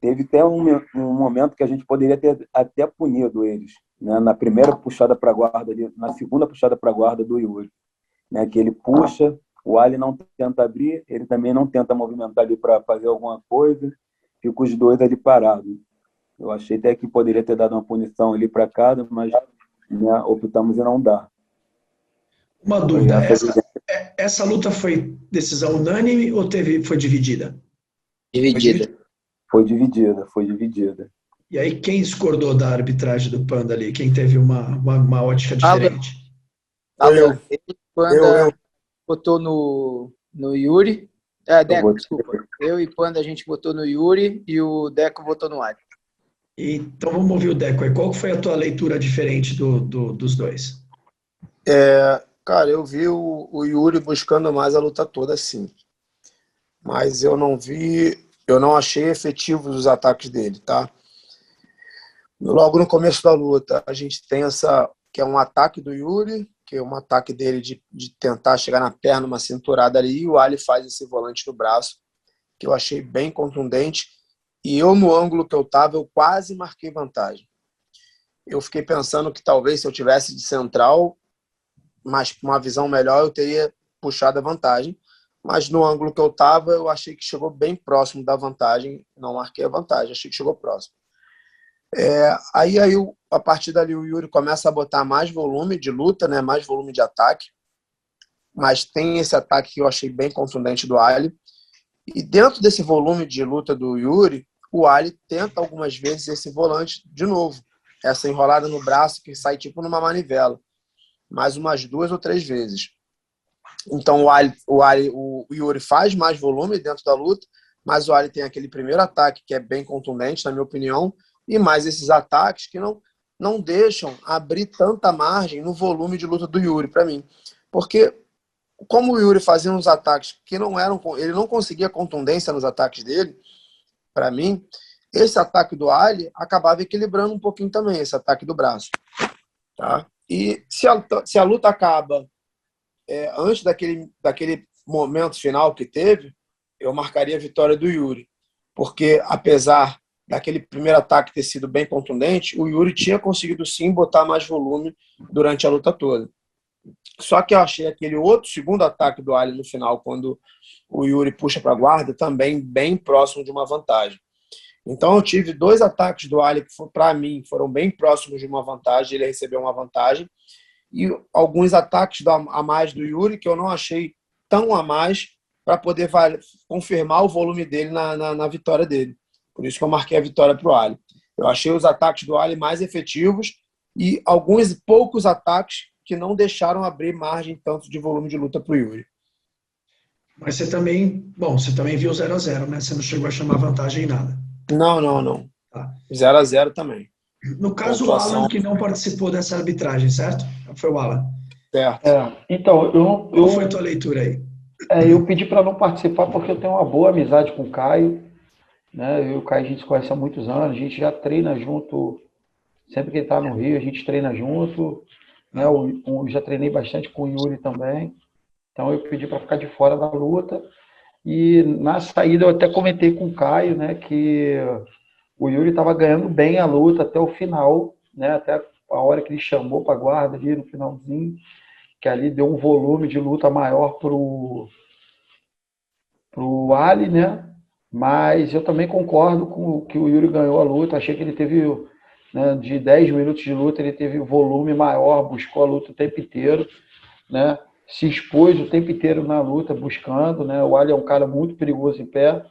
Teve até um momento que a gente poderia ter até punido eles, né? Na primeira puxada para a guarda, na segunda puxada para a guarda do Yuri, né? Que ele puxa, o Ali não tenta abrir, ele também não tenta movimentar ali para fazer alguma coisa, fica os dois ali parados. Eu achei até que poderia ter dado uma punição ali para cada, mas, né, optamos em não dar. Uma dúvida, essa luta foi decisão unânime ou foi dividida? Dividida. Foi dividida. E aí, quem discordou da arbitragem do Panda ali? Quem teve uma ótica diferente? Eu. Panda botou no Yuri. Deco, desculpa. Eu e Panda a gente votou no Yuri e o Deco votou no Ali. Então vamos ouvir o Deco aí. Qual foi a tua leitura diferente dos dois? Cara, eu vi o Yuri buscando mais a luta toda, sim. Mas eu não achei efetivos os ataques dele, tá? Logo no começo da luta, a gente tem que é um ataque do Yuri, que é um ataque dele de tentar chegar na perna, uma cinturada ali, e o Ali faz esse volante no braço, que eu achei bem contundente. E eu, no ângulo que eu estava, eu quase marquei vantagem. Eu fiquei pensando que talvez se eu tivesse de central, mas com uma visão melhor, eu teria puxado a vantagem. Mas no ângulo que eu estava, eu achei que chegou bem próximo da vantagem. Não marquei a vantagem, achei que chegou próximo. Aí, a partir dali, o Yuri começa a botar mais volume de luta, né? Mais volume de ataque. Mas tem esse ataque que eu achei bem contundente do Ali. E dentro desse volume de luta do Yuri, o Ali tenta algumas vezes esse volante de novo. Essa enrolada no braço que sai tipo numa manivela. Mais umas 2 ou 3 vezes. Então o Yuri faz mais volume dentro da luta, mas o Ali tem aquele primeiro ataque que é bem contundente, na minha opinião, e mais esses ataques que não deixam abrir tanta margem no volume de luta do Yuri, para mim. Porque como o Yuri fazia uns ataques que não eram... Ele não conseguia contundência nos ataques dele, para mim, esse ataque do Ali acabava equilibrando um pouquinho também, esse ataque do braço. Tá? E se a luta acaba antes daquele momento final que teve, eu marcaria a vitória do Yuri. Porque, apesar daquele primeiro ataque ter sido bem contundente, o Yuri tinha conseguido sim botar mais volume durante a luta toda. Só que eu achei aquele outro segundo ataque do Ali no final, quando o Yuri puxa para a guarda, também bem próximo de uma vantagem. Então eu tive 2 ataques do Ali que, para mim, foram bem próximos de uma vantagem, ele recebeu uma vantagem, e alguns ataques a mais do Yuri que eu não achei tão a mais para poder confirmar o volume dele na vitória dele. Por isso que eu marquei a vitória para o Ali. Eu achei os ataques do Ali mais efetivos e alguns poucos ataques que não deixaram abrir margem tanto de volume de luta para o Yuri. Mas você também viu 0-0, né? Você não chegou a chamar vantagem em nada. Não. Tá. 0-0 também. No caso, pontuação... o Alan que não participou dessa arbitragem, certo? Foi o Alan. Certo. Então, qual foi a tua leitura aí? Eu pedi para não participar porque eu tenho uma boa amizade com o Caio. Né? Eu e o Caio a gente se conhece há muitos anos, a gente já treina junto, sempre que ele está no Rio, a gente treina junto. Né? Eu já treinei bastante com o Yuri também. Então eu pedi para ficar de fora da luta. E na saída eu até comentei com o Caio, né, que o Yuri estava ganhando bem a luta até o final, né? Até a hora que ele chamou para a guarda ali no finalzinho, que ali deu um volume de luta maior pro Ali, né? Mas eu também concordo com que o Yuri ganhou a luta. Achei que ele teve, né, de 10 minutos de luta, ele teve volume maior, buscou a luta o tempo inteiro, né? Se expôs o tempo inteiro na luta, buscando, né? O Ali é um cara muito perigoso em pé.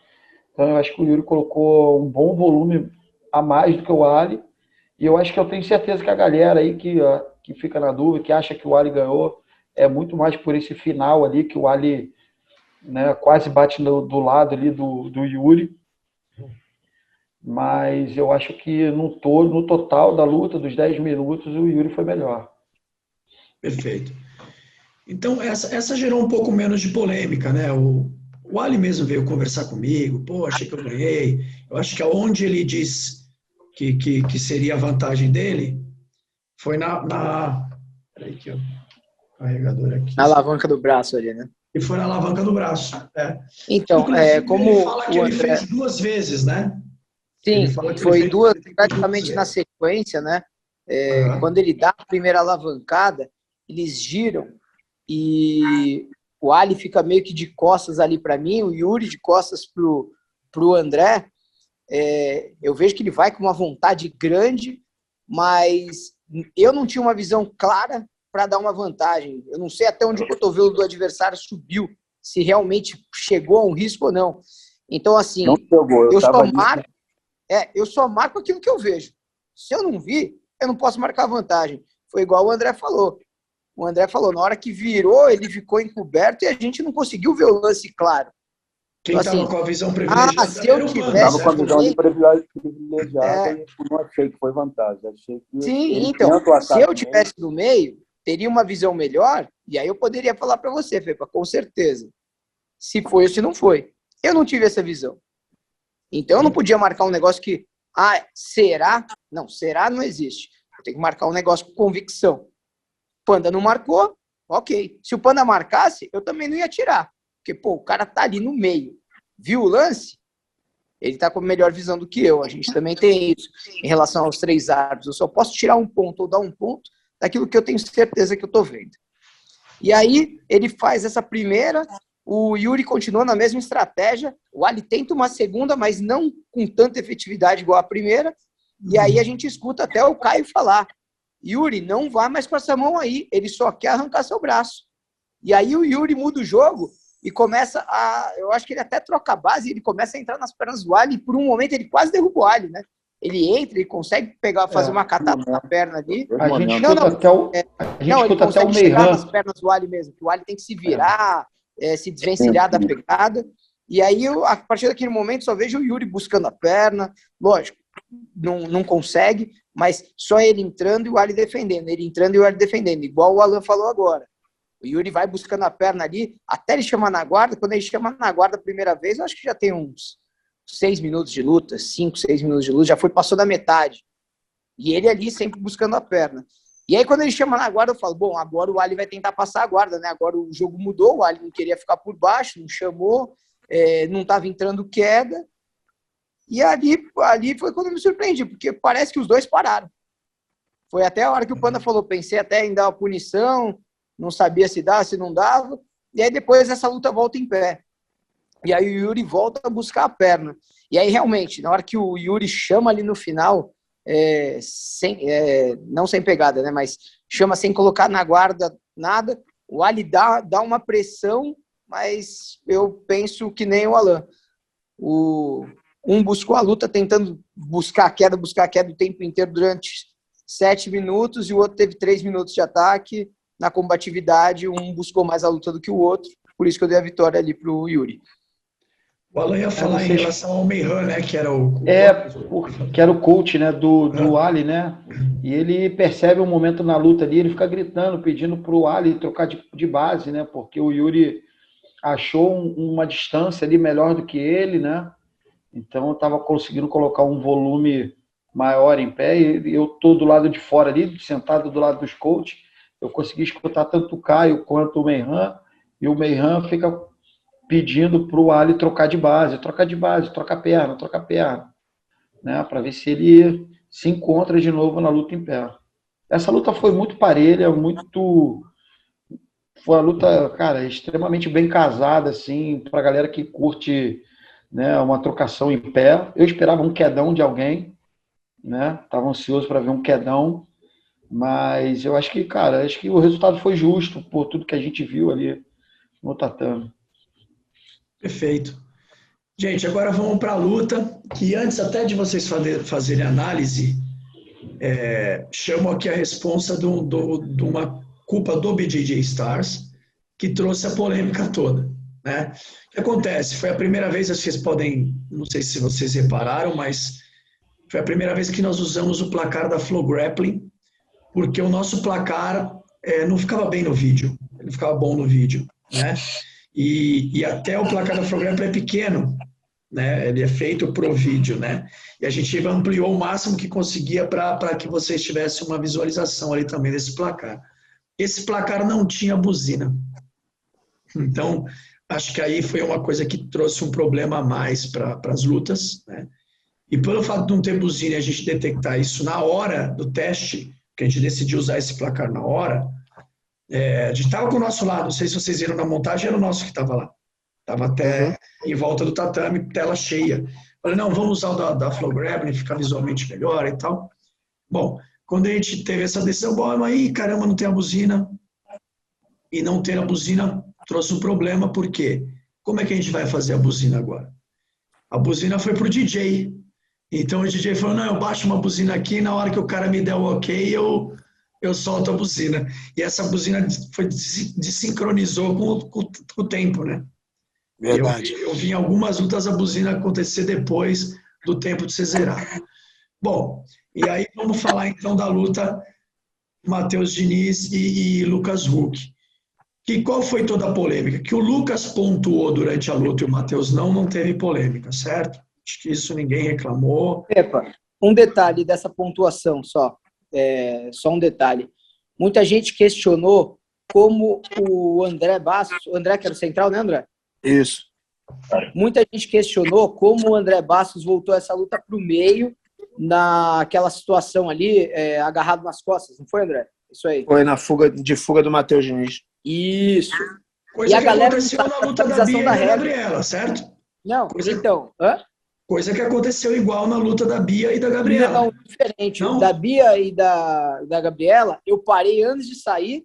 Então eu acho que o Yuri colocou um bom volume a mais do que o Ali. E eu acho que eu tenho certeza que a galera aí que fica na dúvida, que acha que o Ali ganhou, é muito mais por esse final ali, que o Ali, né, quase bate do lado ali do Yuri. Mas eu acho que no total da luta, dos 10 minutos, o Yuri foi melhor. Perfeito. Então, essa gerou um pouco menos de polêmica, né? O Ali mesmo veio conversar comigo, pô, achei que eu ganhei. Eu acho que aonde ele diz que seria a vantagem dele foi peraí aqui, ó, carregador aqui. Na alavanca do braço ali, né? E foi na alavanca do braço. Então, como ele fala que o ele André... fez 2 vezes, né? Sim, foi duas, praticamente na vezes. sequência, né? Uhum. Quando ele dá a primeira alavancada, eles giram e o Ali fica meio que de costas ali para mim, o Yuri de costas pro André. Eu vejo que ele vai com uma vontade grande, mas eu não tinha uma visão clara para dar uma vantagem. Eu não sei até onde o cotovelo do adversário subiu, se realmente chegou a um risco ou não. Então, assim, Não jogou, eu só marco aquilo que eu vejo. Se eu não vi, eu não posso marcar vantagem. Foi igual o André falou. O André falou, na hora que virou, ele ficou encoberto e a gente não conseguiu ver o lance claro. Quem então, estava assim, com a visão privilegiada se eu era o Panda, tivesse... Estava com a visão de privilegiada e não achei que foi vantagem. Achei que Sim, então, se eu tivesse no meio, teria uma visão melhor, e aí eu poderia falar para você, Fepa, com certeza, se foi ou se não foi. Eu não tive essa visão. Então, eu não podia marcar um negócio que, será? Não, será não existe. Eu tenho que marcar um negócio com convicção. O Panda não marcou, ok. Se o Panda marcasse, eu também não ia tirar. Porque, pô, o cara tá ali no meio. Viu o lance? Ele tá com melhor visão do que eu. A gente também tem isso em relação aos 3 árbitros. Eu só posso tirar um ponto ou dar um ponto daquilo que eu tenho certeza que eu tô vendo. E aí, ele faz essa primeira, o Yuri continua na mesma estratégia, o Ali tenta uma segunda, mas não com tanta efetividade igual a primeira, e aí a gente escuta até o Caio falar, Yuri, não vá mais com essa mão aí, ele só quer arrancar seu braço. E aí o Yuri muda o jogo e começa eu acho que ele até troca a base, ele começa a entrar nas pernas do Ali, e por um momento ele quase derruba o Ali, né? Ele entra, ele consegue fazer uma catada na perna ali. A gente escuta até o Meihan chegar nas Meihan. pernas do Ali mesmo, que o Ali tem que se virar, se desvencilhar da pegada. E aí, a partir daquele momento, só vejo o Yuri buscando a perna. Lógico, não consegue, mas só ele entrando e o Ali defendendo. Ele entrando e o Ali defendendo, igual o Alan falou agora. O Yuri vai buscando a perna ali, até ele chamar na guarda. Quando ele chama na guarda a primeira vez, eu acho que já tem uns 6 minutos de luta, 5, 6 minutos de luta, já passou da metade. E ele ali sempre buscando a perna. E aí, quando ele chama na guarda, eu falo, bom, agora o Ali vai tentar passar a guarda, né? Agora o jogo mudou, o Ali não queria ficar por baixo, não chamou, não estava entrando queda. E ali foi quando eu me surpreendi, porque parece que os dois pararam. Foi até a hora que o Panda falou, pensei até em dar uma punição, não sabia se dava, se não dava. E aí depois essa luta volta em pé. E aí o Yuri volta a buscar a perna. E aí realmente, na hora que o Yuri chama ali no final, não sem pegada, né? Mas chama sem colocar na guarda nada, o Ali dá uma pressão, mas eu penso que nem o Alan. Um buscou a luta tentando buscar a queda o tempo inteiro durante 7 minutos, e o outro teve 3 minutos de ataque. Na combatividade, um buscou mais a luta do que o outro, por isso que eu dei a vitória ali pro Yuri. O Alan ia falar em relação ao Meihan, né? Que era que era o coach, né, do Ali, né? E ele percebe um momento na luta ali, ele fica gritando, pedindo pro Ali trocar de base, né? Porque o Yuri achou uma distância ali melhor do que ele, né? Então eu estava conseguindo colocar um volume maior em pé, e eu tô do lado de fora ali, sentado do lado dos coaches, eu consegui escutar tanto o Caio quanto o Meihan, e o Meihan fica pedindo para o Ali trocar de base, troca a perna, né, para ver se ele se encontra de novo na luta em pé. Essa luta foi muito parelha, foi uma luta, cara, extremamente bem casada, assim, para a galera que curte, né, uma trocação em pé. Eu esperava um quedão de alguém, né? Tava ansioso para ver um quedão, mas eu acho que, cara, acho que o resultado foi justo por tudo que a gente viu ali no tatame. Perfeito. Gente, agora vamos para a luta, que antes até de vocês fazerem análise, chamo aqui a responsa de uma culpa do BJJ Stars, que trouxe a polêmica toda, né? O que acontece? Foi a primeira vez, vocês podem, não sei se vocês repararam, mas foi a primeira vez que nós usamos o placar da Flow Grappling, porque o nosso placar não ficava bem no vídeo, ele ficava bom no vídeo, né? E até o placar da Flow Grappling é pequeno, né? Ele é feito pro vídeo, né? E a gente ampliou o máximo que conseguia para que vocês tivessem uma visualização ali também desse placar. Esse placar não tinha buzina. Então, acho que aí foi uma coisa que trouxe um problema a mais para as lutas, né? E pelo fato de não ter buzina e a gente detectar isso na hora do teste, que a gente decidiu usar esse placar na hora, a gente estava com o nosso lado, não sei se vocês viram na montagem, era o nosso que estava lá. Estava até em volta do tatame, tela cheia. Falei, não, vamos usar o da Flow Grappling, ficar visualmente melhor e tal. Bom, quando a gente teve essa decisão, bom, aí, caramba, não tem a buzina. E não ter a buzina trouxe um problema, por quê? Como é que a gente vai fazer a buzina agora? A buzina foi pro DJ. Então o DJ falou, não, eu baixo uma buzina aqui, na hora que o cara me der o ok, eu solto a buzina. E essa buzina desincronizou com o tempo, né? Verdade. Eu vi em algumas lutas a buzina acontecer depois do tempo de ser zerado. Bom, e aí vamos falar então da luta Matheus Diniz e Lucas Huck. Qual foi toda a polêmica? Que o Lucas pontuou durante a luta e o Matheus não teve polêmica, certo? Acho que isso ninguém reclamou. Epa, um detalhe dessa pontuação só. Só um detalhe. Muita gente questionou como o André Bastos, o André que era o central, né, André? Isso. Muita gente questionou como o André Bastos voltou essa luta para o meio, naquela situação ali, agarrado nas costas, não foi, André? Isso aí. Foi na fuga do Matheus Diniz. Isso. Coisa E a que galera aconteceu na luta da Bia e da Gabriela, certo? Não, então... Coisa que aconteceu igual na luta da Bia e da Gabriela. Não, diferente. Não? Da Bia e da Gabriela, eu parei antes de sair.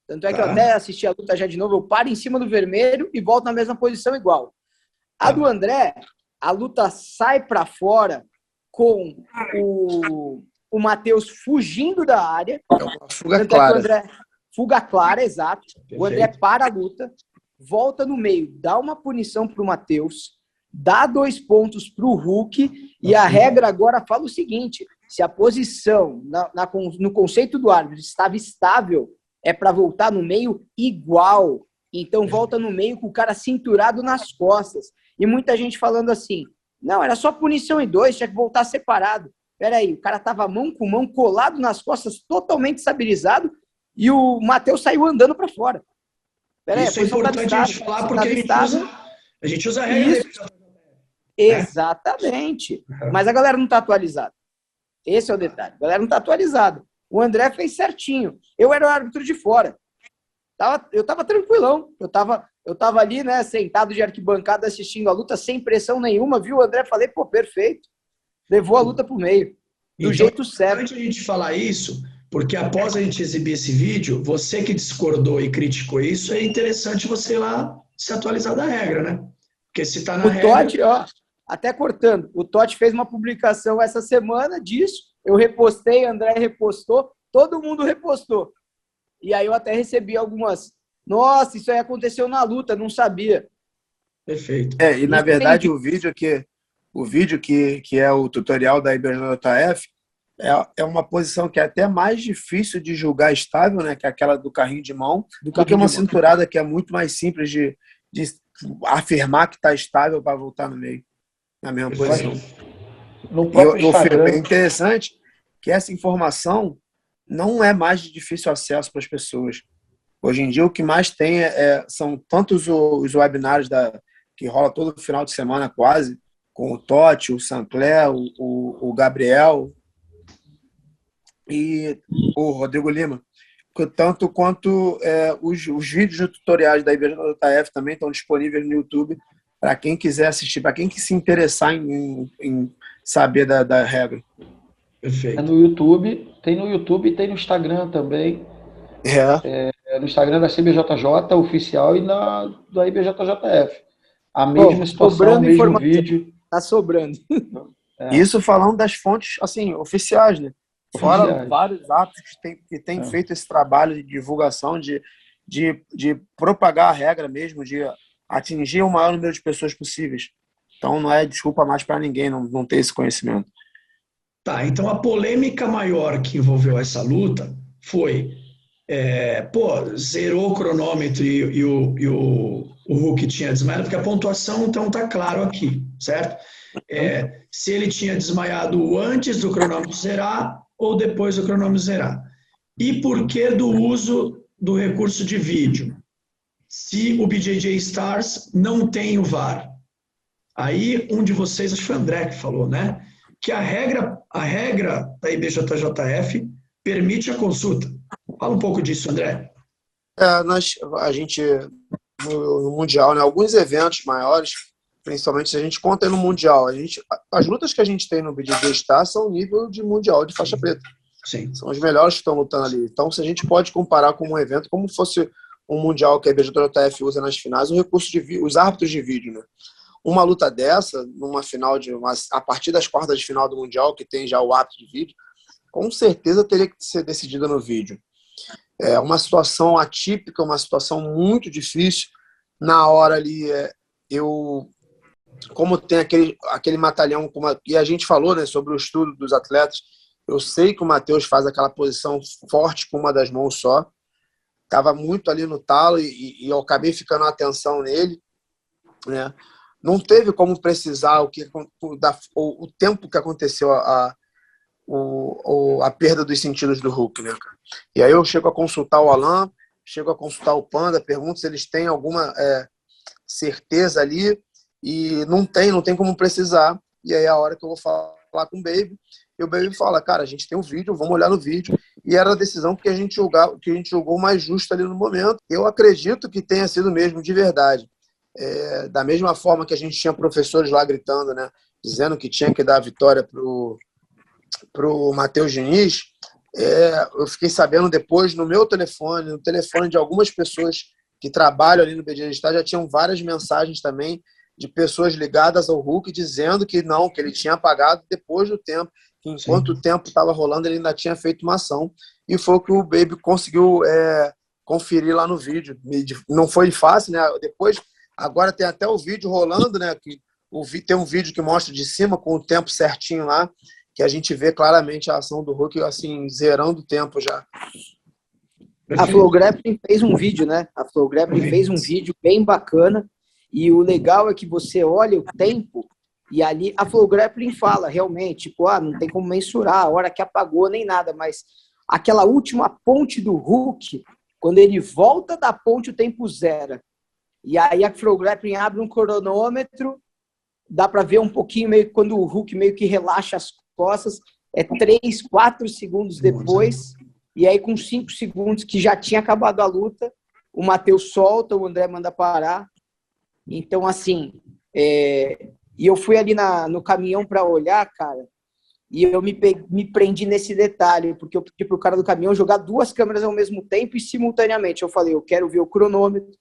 Tanto é que eu até assisti a luta já de novo. Eu paro em cima do vermelho e volto na mesma posição igual. A do André, a luta sai para fora com o Matheus fugindo da área. Fuga clara. André, fuga clara, exato. Perfeito. O André para a luta, volta no meio, dá uma punição para o Matheus, dá 2 pontos para o Huck, e a regra agora fala o seguinte: se a posição no conceito do árbitro estava estável, é para voltar no meio igual. Então volta no meio com o cara cinturado nas costas. E muita gente falando assim, não, era só punição em 2, tinha que voltar separado. Peraí, o cara tava mão com mão, colado nas costas, totalmente estabilizado, e o Matheus saiu andando para fora. Peraí, isso é importante a gente falar, porque a gente usa a regra. Exatamente. Mas a galera não está atualizada. Esse é o detalhe. A galera não está atualizada. O André fez certinho. Eu era o árbitro de fora. Eu estava tranquilão. Eu tava ali, né, sentado de arquibancada assistindo a luta sem pressão nenhuma. Viu o André? Falei, pô, perfeito. Levou a luta pro meio. Do jeito certo. Antes de a gente falar isso, porque após a gente exibir esse vídeo, você que discordou e criticou isso, é interessante você ir lá se atualizar da regra, né? Porque se tá na regra... O Totti, ó, até cortando, o Totti fez uma publicação essa semana disso, eu repostei, André repostou, todo mundo repostou. E aí eu até recebi algumas, nossa, isso aí aconteceu na luta, não sabia. Perfeito. E na verdade o vídeo que é o tutorial da IBJJF é uma posição que é até mais difícil de julgar estável, né, que é aquela do carrinho de mão, do que uma cinturada que é muito mais simples de afirmar que está estável para voltar no meio, na mesma posição. É interessante que essa informação não é mais de difícil acesso para as pessoas. Hoje em dia, o que mais tem são tantos os webinários que rola todo final de semana quase, com o Totti, o Sancler, o Gabriel e o Rodrigo Lima. Tanto quanto os vídeos de tutoriais da IBJJF também estão disponíveis no YouTube para quem quiser assistir, para quem que se interessar em saber da regra. Perfeito. No YouTube, tem no YouTube e tem no Instagram também. No Instagram da CBJJ oficial e da IBJJF. A mesma situação, o mesmo vídeo. Tá sobrando. Isso falando das fontes assim, oficiais, né? Fora vários atos que têm feito esse trabalho de divulgação, de propagar a regra mesmo, de atingir o maior número de pessoas possíveis. Então não é desculpa mais para ninguém não ter esse conhecimento. Tá, então a polêmica maior que envolveu essa luta foi zerou o cronômetro e o Hulk tinha desmaiado, porque a pontuação então tá claro aqui, certo? Se ele tinha desmaiado antes do cronômetro zerar ou depois do cronômetro zerar. E por que do uso do recurso de vídeo? Se o BJJ Stars não tem o VAR. Aí um de vocês, acho que foi o André que falou, né? Que a regra da IBJJF permite a consulta. Fala um pouco disso, André. A gente, no Mundial, né, alguns eventos maiores, principalmente se a gente conta no Mundial, as lutas que a gente tem no BJJ Stars são nível de Mundial de faixa preta. Sim. São os melhores que estão lutando ali. Então, se a gente pode comparar com um evento como fosse um Mundial que a IBJJF usa nas finais, os árbitros de vídeo, né? Uma luta dessa, numa final a partir das quartas de final do Mundial, que tem já o árbitro de vídeo, com certeza teria que ser decidida no vídeo. É uma situação atípica, uma situação muito difícil. Na hora ali, como tem aquele matalhão, e a gente falou, né, sobre o estudo dos atletas, eu sei que o Matheus faz aquela posição forte com uma das mãos só. Estava muito ali no talo e eu acabei ficando a atenção nele, né? Não teve como precisar o tempo que aconteceu a perda dos sentidos do Hulk, né? E aí eu chego a consultar o Alan, chego a consultar o Panda, pergunto se eles têm alguma certeza ali, e não tem como precisar. E aí a hora que eu vou falar com o Baby, e o Baby fala, cara, a gente tem um vídeo, vamos olhar no vídeo. E era a decisão que a gente julgou mais justa ali no momento. Eu acredito que tenha sido mesmo de verdade. Da mesma forma que a gente tinha professores lá gritando, né, dizendo que tinha que dar a vitória pro Matheus Diniz, eu fiquei sabendo depois no meu telefone, no telefone de algumas pessoas que trabalham ali no BJJ Stars, já tinham várias mensagens também de pessoas ligadas ao Hulk dizendo que não, que ele tinha apagado depois do tempo, que enquanto o tempo estava rolando ele ainda tinha feito uma ação, e foi o que o Baby conseguiu conferir lá no vídeo. Não foi fácil, né? Depois, agora tem até o vídeo rolando, né? Tem um vídeo que mostra de cima com o tempo certinho lá, que a gente vê claramente a ação do Hulk assim, zerando o tempo já. A Flow Grappling fez um vídeo, né? A Flow Grappling fez um vídeo bem bacana, e o legal é que você olha o tempo e ali a Flow Grappling fala realmente, tipo, não tem como mensurar a hora que apagou nem nada, mas aquela última ponte do Hulk, quando ele volta da ponte o tempo zera. E aí a Flow Grappling abre um cronômetro, dá para ver um pouquinho, meio quando o Hulk meio que relaxa as costas, 3, 4 segundos depois, e aí com 5 segundos que já tinha acabado a luta, o Matheus solta, o André manda parar. Então, assim, e eu fui ali no caminhão para olhar, cara, e eu me prendi nesse detalhe, porque eu pedi pro cara do caminhão jogar 2 câmeras ao mesmo tempo e simultaneamente. Eu falei, eu quero ver o cronômetro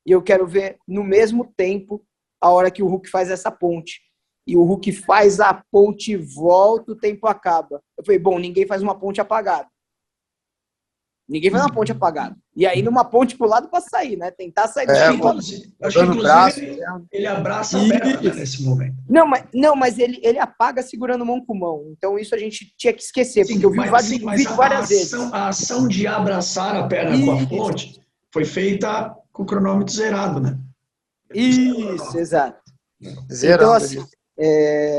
e eu quero ver no mesmo tempo a hora que o Hulk faz essa ponte. E o Hulk faz a ponte, volta, o tempo acaba. Eu falei, bom, ninguém faz uma ponte apagada. Ninguém faz uma ponte apagada. E aí, numa ponte pro lado para sair, né? Tentar sair do acho que, inclusive, ele abraça a perna nesse momento. Não, mas ele apaga segurando mão com mão. Então, isso a gente tinha que esquecer, porque eu vi várias vezes. A ação de abraçar a perna com a ponte foi feita com o cronômetro zerado, né? Isso, exato. Zerado. Então, assim,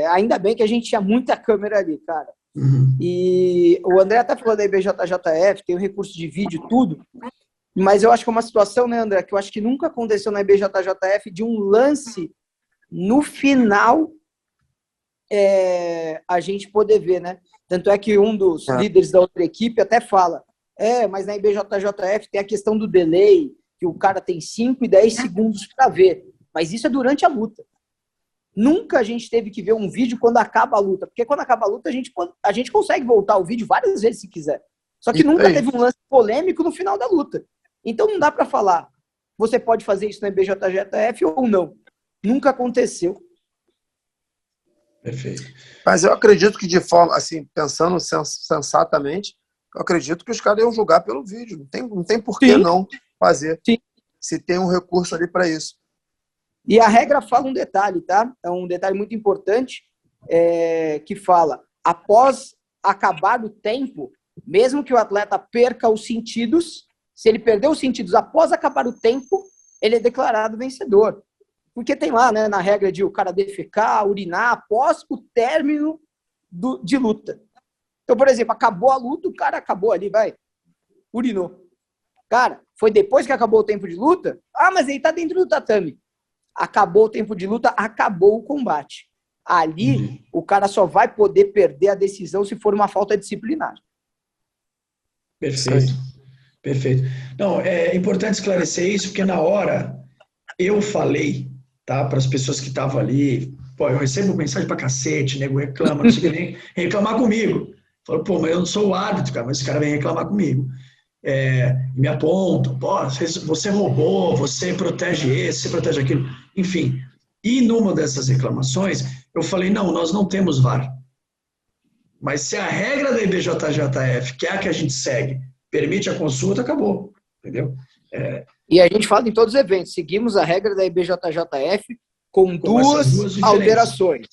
ainda bem que a gente tinha muita câmera ali, cara. Uhum. E o André até falou da IBJJF, tem o recurso de vídeo, tudo, mas eu acho que é uma situação, né, André, que eu acho que nunca aconteceu na IBJJF de um lance no final a gente poder ver, né? Tanto é que um dos líderes da outra equipe até fala, mas na IBJJF tem a questão do delay, que o cara tem 5 e 10 segundos para ver. Mas isso é durante a luta. Nunca a gente teve que ver um vídeo quando acaba a luta, porque quando acaba a luta a gente consegue voltar o vídeo várias vezes se quiser. Só que nunca teve um lance polêmico no final da luta. Então não dá para falar, você pode fazer isso na IBJJF ou não. Nunca aconteceu. Perfeito. Mas eu acredito que de forma, assim, pensando sensatamente, eu acredito que os caras iam julgar pelo vídeo. Não tem por que não fazer. Sim. Se tem um recurso ali para isso. E a regra fala um detalhe, tá? É um detalhe muito importante, que fala, após acabar o tempo, mesmo que o atleta perca os sentidos, se ele perder os sentidos após acabar o tempo, ele é declarado vencedor. Porque tem lá, né, na regra de o cara defecar, urinar após o término de luta. Então, por exemplo, acabou a luta, o cara acabou ali, urinou. Cara, foi depois que acabou o tempo de luta? Mas ele tá dentro do tatame. Acabou o tempo de luta, acabou o combate. Ali, o cara só vai poder perder a decisão se for uma falta disciplinar. Perfeito. Perfeito. Não, é importante esclarecer isso, porque na hora eu falei, tá, para as pessoas que estavam ali, eu recebo mensagem pra cacete, nego reclama, não sei o que, nem reclamar comigo. Falo, mas eu não sou o árbitro, cara, mas esse cara vem reclamar comigo. Me apontam, você roubou, você protege esse, você protege aquilo, enfim. E numa dessas reclamações, eu falei, não, nós não temos VAR. Mas se a regra da IBJJF, que é a que a gente segue, permite a consulta, acabou, entendeu? E a gente fala em todos os eventos, seguimos a regra da IBJJF com duas alterações.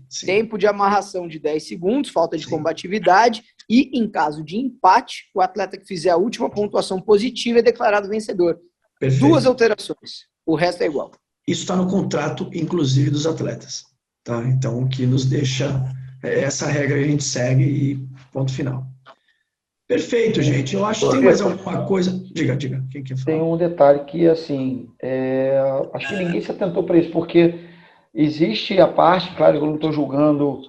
Sim. Tempo de amarração de 10 segundos, falta de combatividade, e em caso de empate, o atleta que fizer a última pontuação positiva é declarado vencedor. Perfeito. 2 alterações, o resto é igual. Isso está no contrato, inclusive, dos atletas. Tá? Então, o que nos deixa, essa regra a gente segue e ponto final. Perfeito, gente. Eu acho que tem mais alguma coisa. Diga. Quem quer falar? Tem um detalhe que, assim, acho que ninguém se atentou para isso, porque existe a parte, claro que eu não estou julgando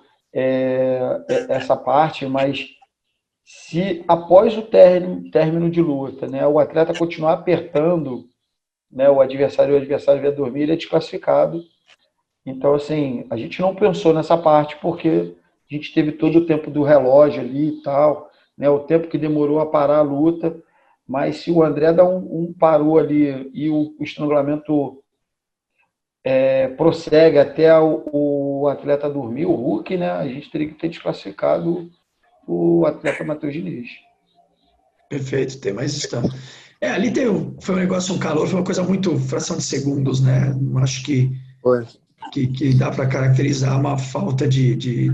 essa parte, mas se após o término de luta, né, o atleta continuar apertando, né, o adversário vier dormir, ele é desclassificado. Então, assim, a gente não pensou nessa parte porque a gente teve todo o tempo do relógio ali e tal, né, o tempo que demorou a parar a luta, mas se o André dá um parou ali e o estrangulamento prossegue até o atleta dormir, o Hulk, né, a gente teria que ter desclassificado o atleta Matheus Diniz. Perfeito, tem mais isso. Ali foi um negócio, um calor, foi uma coisa muito fração de segundos, né? Não acho que dá para caracterizar uma falta de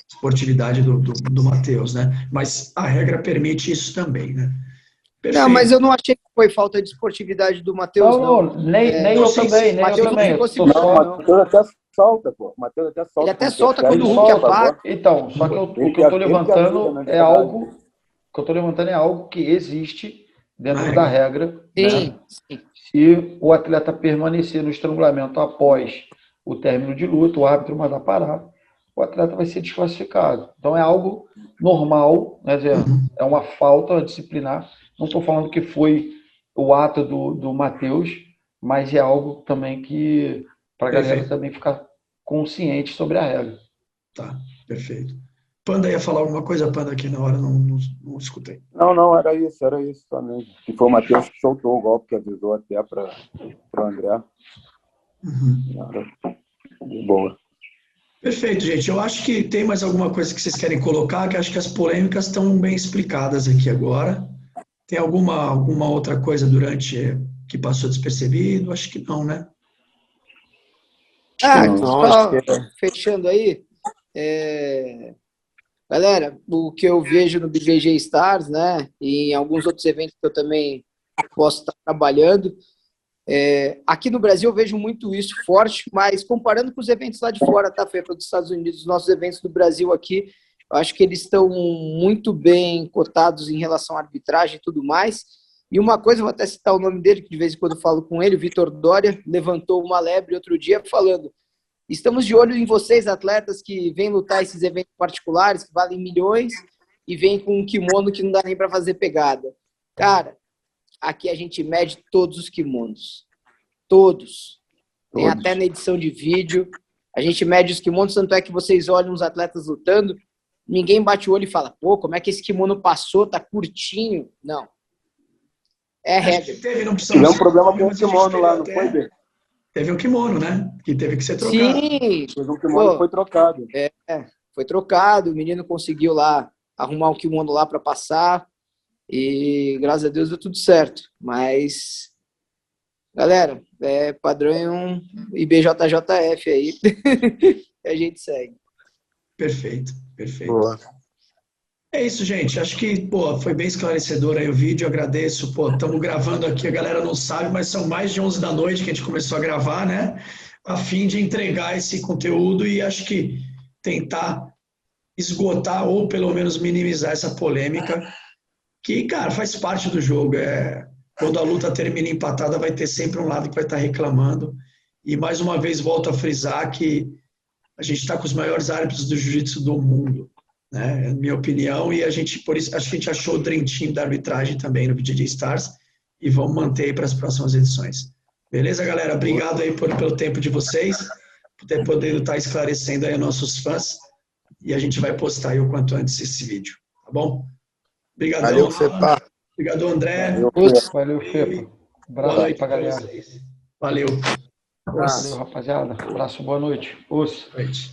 esportividade do Matheus, né? Mas a regra permite isso também, né? Perfeito. Não, mas eu não achei que foi falta de esportividade do Matheus, não. Nem eu também, nem eu também. O Matheus até solta, pô. O Matheus até solta. Ele até solta quando o Hulk apaga. Então, só que o que eu estou levantando é algo... O que eu estou levantando é algo que existe dentro da regra. Sim, né? Se o atleta permanecer no estrangulamento após o término de luta, o árbitro mandar parar, o atleta vai ser desclassificado. Então é algo normal, né? É uma falta disciplinar. Não estou falando que foi o ato do Matheus, mas é algo também que para a galera também ficar consciente sobre a regra. Tá, perfeito. Panda ia falar alguma coisa, Panda, aqui na hora, não escutei. Não, era isso também. Que foi o Matheus que soltou o golpe, que avisou até para o André. Boa. Perfeito, gente. Eu acho que tem mais alguma coisa que vocês querem colocar, que acho que as polêmicas estão bem explicadas aqui agora. Tem alguma outra coisa que passou despercebido? Acho que não, né? Só fechando aí, galera, o que eu vejo no BJJ Stars, né, e em alguns outros eventos que eu também posso estar trabalhando, aqui no Brasil eu vejo muito isso forte, mas comparando com os eventos lá de fora, tá, Fê, dos Estados Unidos, os nossos eventos do Brasil aqui, eu acho que eles estão muito bem cotados em relação à arbitragem e tudo mais. E uma coisa, vou até citar o nome dele, que de vez em quando eu falo com ele, o Vitor Dória, levantou uma lebre outro dia falando, Estamos de olho em vocês, atletas que vêm lutar esses eventos particulares, que valem milhões, e vêm com um kimono que não dá nem para fazer pegada. Cara, aqui a gente mede todos os kimonos. Todos. Tem até na edição de vídeo. A gente mede os kimonos, tanto é que vocês olham os atletas lutando, ninguém bate o olho e fala, pô, como é que esse kimono passou, tá curtinho. Não. É regra. Tivemos um problema com o kimono lá, não foi, Bê? Teve um kimono, né? Que teve que ser trocado. Sim. O kimono foi trocado. Foi trocado, o menino conseguiu lá arrumar um kimono lá para passar e graças a Deus deu tudo certo. Mas, galera, padrão IBJJF aí. A gente segue. Perfeito, perfeito. Boa. É isso, gente. Acho que, foi bem esclarecedor aí o vídeo. Agradeço. Estamos gravando aqui, a galera não sabe, mas são mais de 11 da noite que a gente começou a gravar, né? A fim de entregar esse conteúdo e acho que tentar esgotar ou pelo menos minimizar essa polêmica que, cara, faz parte do jogo. Quando a luta termina empatada, vai ter sempre um lado que vai estar reclamando. E mais uma vez volto a frisar que a gente está com os maiores árbitros do jiu-jitsu do mundo, né? É a minha opinião, e por isso acho que a gente achou o Dream Team da arbitragem também no BJJ Stars e vamos manter aí para as próximas edições. Beleza, galera? Obrigado aí pelo tempo de vocês, por poder estar esclarecendo aí aos nossos fãs, e a gente vai postar aí o quanto antes esse vídeo, tá bom? Obrigadão. Valeu, Fepa. Obrigado, André. Valeu, Fepa. Abraço aí pra galera. Valeu. Valeu, rapaziada. Abraço, boa noite. Boa noite.